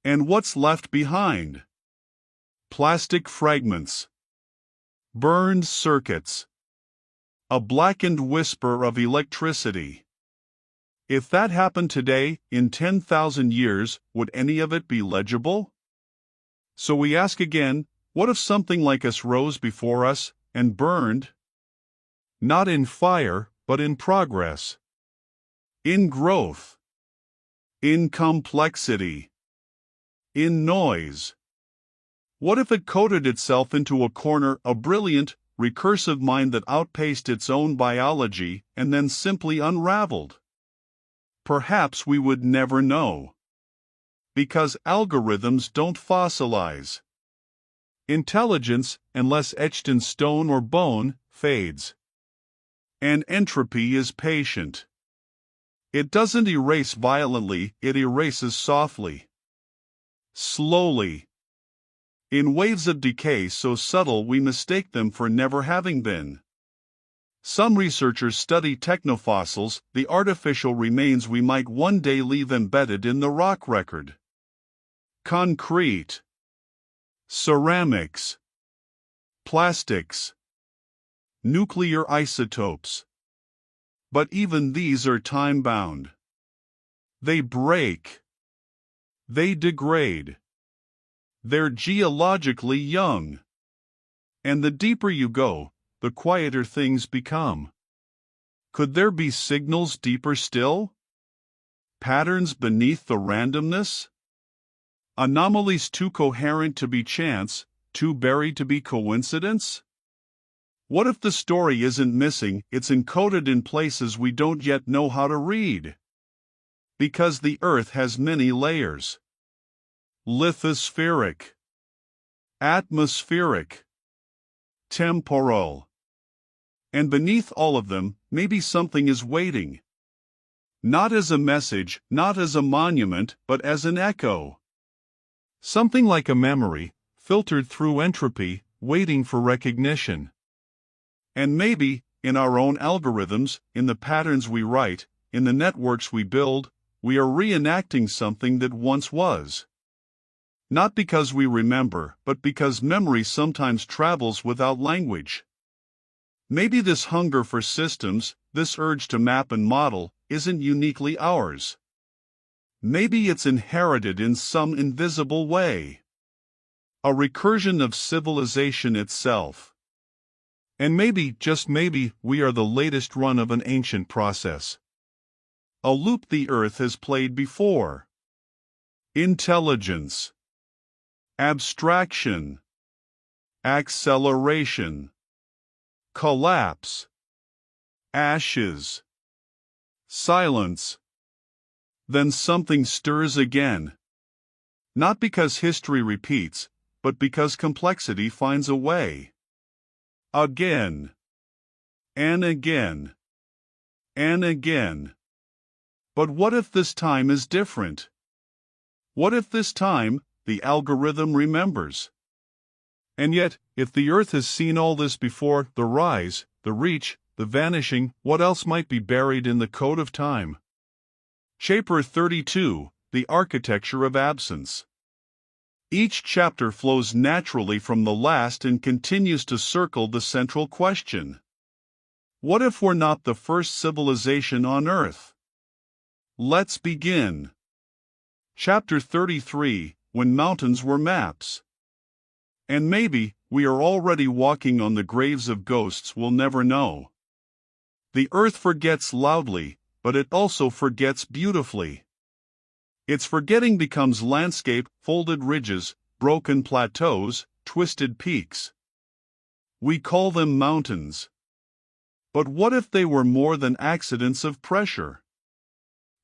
Speaker 1: And what's left behind? Plastic fragments. Burned circuits. A blackened whisper of electricity. If that happened today, in 10,000 years, would any of it be legible? So we ask again, what if something like us rose before us, and burned? Not in fire, but in progress. In growth. In complexity. In noise. What if it coded itself into a corner, a brilliant, recursive mind that outpaced its own biology, and then simply unraveled? Perhaps we would never know. Because algorithms don't fossilize. Intelligence, unless etched in stone or bone, fades. And entropy is patient. It doesn't erase violently, it erases softly. slowly, in waves of decay so subtle we mistake them for never having been. Some researchers study technofossils, the artificial remains we might one day leave embedded in the rock record. Concrete, ceramics, plastics, nuclear isotopes. But even these are time-bound. They break. They degrade. They're geologically young. And the deeper you go, the quieter things become. Could there be signals deeper still? Patterns beneath the randomness? Anomalies too coherent to be chance, too buried to be coincidence? What if the story isn't missing, it's encoded in places we don't yet know how to read? Because the Earth has many layers. Lithospheric, atmospheric, temporal. And beneath all of them, maybe something is waiting. Not as a message, not as a monument, but as an echo. Something like a memory, filtered through entropy, waiting for recognition. And maybe, in our own algorithms, in the patterns we write, in the networks we build, we are reenacting something that once was. Not because we remember, but because memory sometimes travels without language. Maybe this hunger for systems, this urge to map and model, isn't uniquely ours. Maybe it's inherited in some invisible way. A recursion of civilization itself. And maybe, just maybe, we are the latest run of an ancient process. A loop the Earth has played before. Intelligence. Abstraction. Acceleration. Collapse. Ashes. Silence. Then something stirs again. Not because history repeats, but because complexity finds a way. Again. And again. And again. But what if this time is different? What if this time, the algorithm remembers? And yet, if the Earth has seen all this before, the rise, the reach, the vanishing, what else might be buried in the code of time? Chapter 32, The Architecture of Absence. Each chapter flows naturally from the last and continues to circle the central question. What if we're not the first civilization on Earth? Let's begin. Chapter 33, When Mountains Were Maps. And maybe, we are already walking on the graves of ghosts we'll never know. The Earth forgets loudly, but it also forgets beautifully. Its forgetting becomes landscape, folded ridges, broken plateaus, twisted peaks. We call them mountains. But what if they were more than accidents of pressure?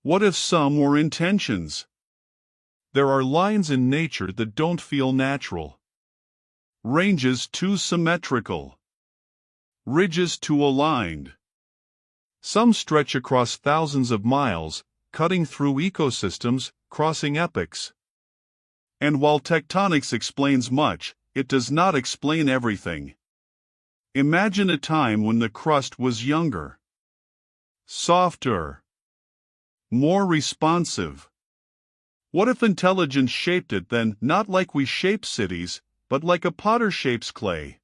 Speaker 1: What if some were intentions? There are lines in nature that don't feel natural. Ranges too symmetrical. Ridges too aligned. Some stretch across thousands of miles, cutting through ecosystems, crossing epochs. And while tectonics explains much, it does not explain everything. Imagine a time when the crust was younger, softer, more responsive. What if intelligence shaped it then, not like we shape cities, but like a potter shapes clay?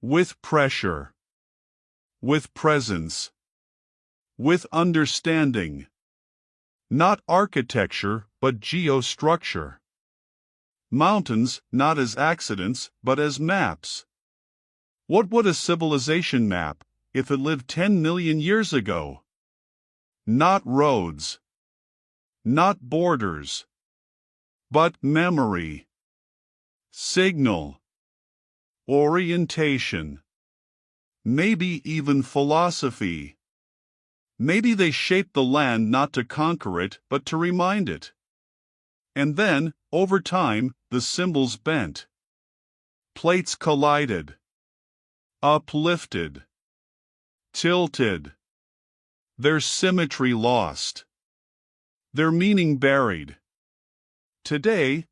Speaker 1: With pressure, with presence, with understanding. Not architecture, but geostructure. Mountains, not as accidents, but as maps. What would a civilization map, if it lived 10 million years ago? Not roads. Not borders. But memory. Signal. Orientation. Maybe even philosophy. Maybe they shaped the land not to conquer it, but to remind it. And then, over time, the symbols bent. Plates collided. Uplifted. Tilted. Their symmetry lost. Their meaning buried. Today,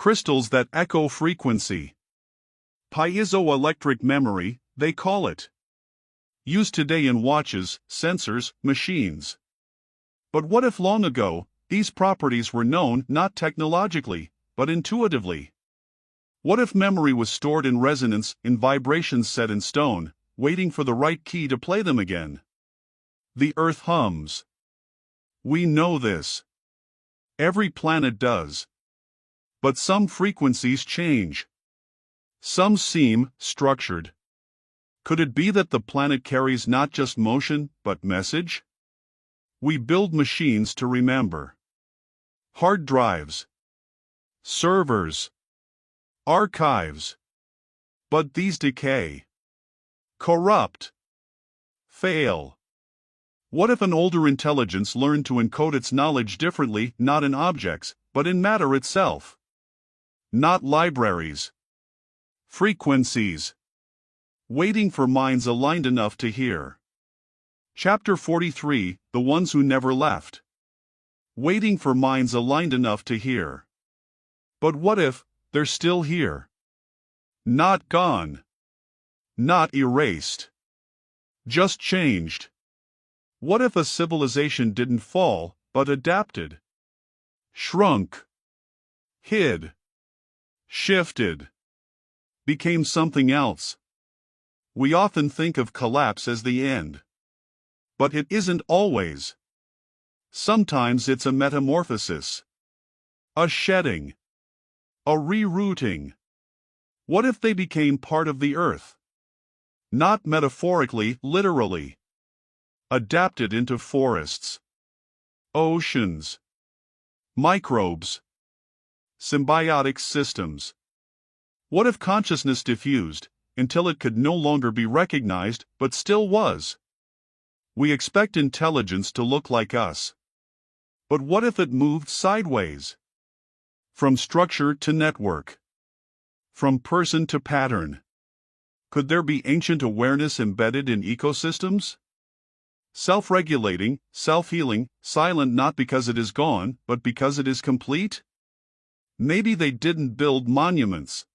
Speaker 1: Crystals that echo frequency. Piezoelectric memory, they call it. Used today in watches, sensors, machines. But what if long ago, these properties were known not technologically, but intuitively? What if memory was stored in resonance, in vibrations set in stone, waiting for the right key to play them again? The Earth hums. We know this. Every planet does. But some frequencies change. Some seem structured. Could it be that the planet carries not just motion, but message? We build machines to remember. Hard drives. Servers. Archives. But these decay. Corrupt. Fail. What if an older intelligence learned to encode its knowledge differently, not in objects, but in matter itself? Not libraries. Frequencies. Waiting for minds aligned enough to hear. Chapter 43, The Ones Who Never Left. Waiting for minds aligned enough to hear. But what if they're still here? Not gone. Not erased. Just changed. What if a civilization didn't fall, but adapted? Shrunk. Hid. Shifted. Became something else. We often think of collapse as the end. But it isn't always. Sometimes it's a metamorphosis. A shedding. A rerouting. What if they became part of the earth? Not metaphorically, literally. Adapted into forests. Oceans. Microbes. Symbiotic systems. What if consciousness diffused, until it could no longer be recognized, but still was? We expect intelligence to look like us. But what if it moved sideways? From structure to network. From person to pattern. Could there be ancient awareness embedded in ecosystems? Self-regulating, self-healing, silent not because it is gone, but because it is complete? Maybe they didn't build monuments.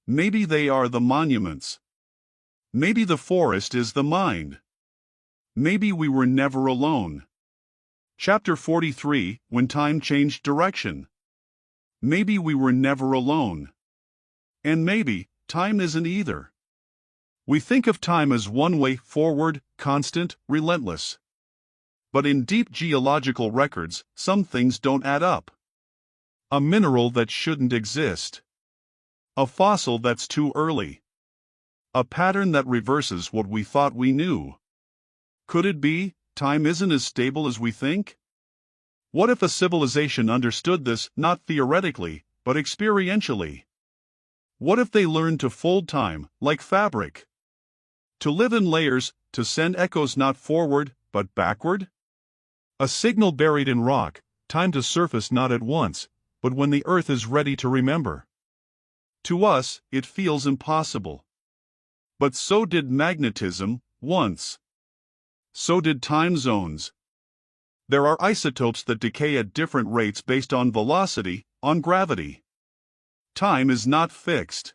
Speaker 1: Maybe they are the monuments. Maybe the forest is the mind. Maybe we were never alone. Chapter 43, When Time Changed Direction. Maybe we were never alone. And maybe time isn't either. We think of time as one way forward, constant, relentless. But in deep geological records, some things don't add up. A mineral that shouldn't exist. A fossil that's too early. A pattern that reverses what we thought we knew. Could it be, time isn't as stable as we think? What if a civilization understood this not theoretically, but experientially? What if they learned to fold time, like fabric? To live in layers, to send echoes not forward, but backward? A signal buried in rock, time to surface not at once, but when the earth is ready to remember. To us, it feels impossible. But so did magnetism, once. So did time zones. There are isotopes that decay at different rates based on velocity, on gravity. Time is not fixed.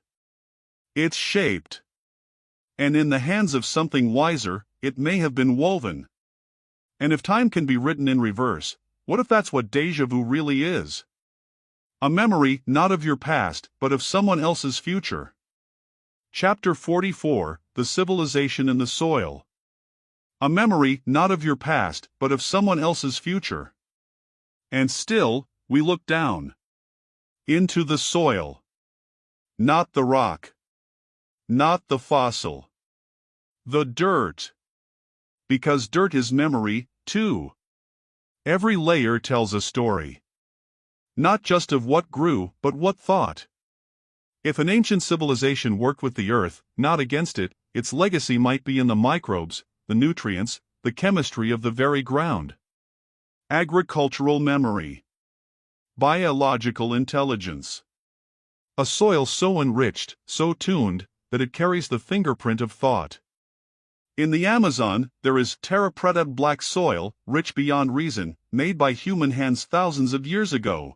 Speaker 1: It's shaped. And in the hands of something wiser, it may have been woven. And if time can be written in reverse, what if that's what déjà vu really is? A memory not of your past, but of someone else's future. Chapter 44, The Civilization in the Soil. A memory not of your past, but of someone else's future. And still, we look down. Into the soil. Not the rock. Not the fossil. The dirt. Because dirt is memory, too. Every layer tells a story. Not just of what grew, but what thought. If an ancient civilization worked with the earth, not against it, its legacy might be in the microbes, the nutrients, the chemistry of the very ground. Agricultural memory. Biological intelligence. A soil so enriched, so tuned, that it carries the fingerprint of thought. In the Amazon, there is terra preta black soil, rich beyond reason, made by human hands thousands of years ago.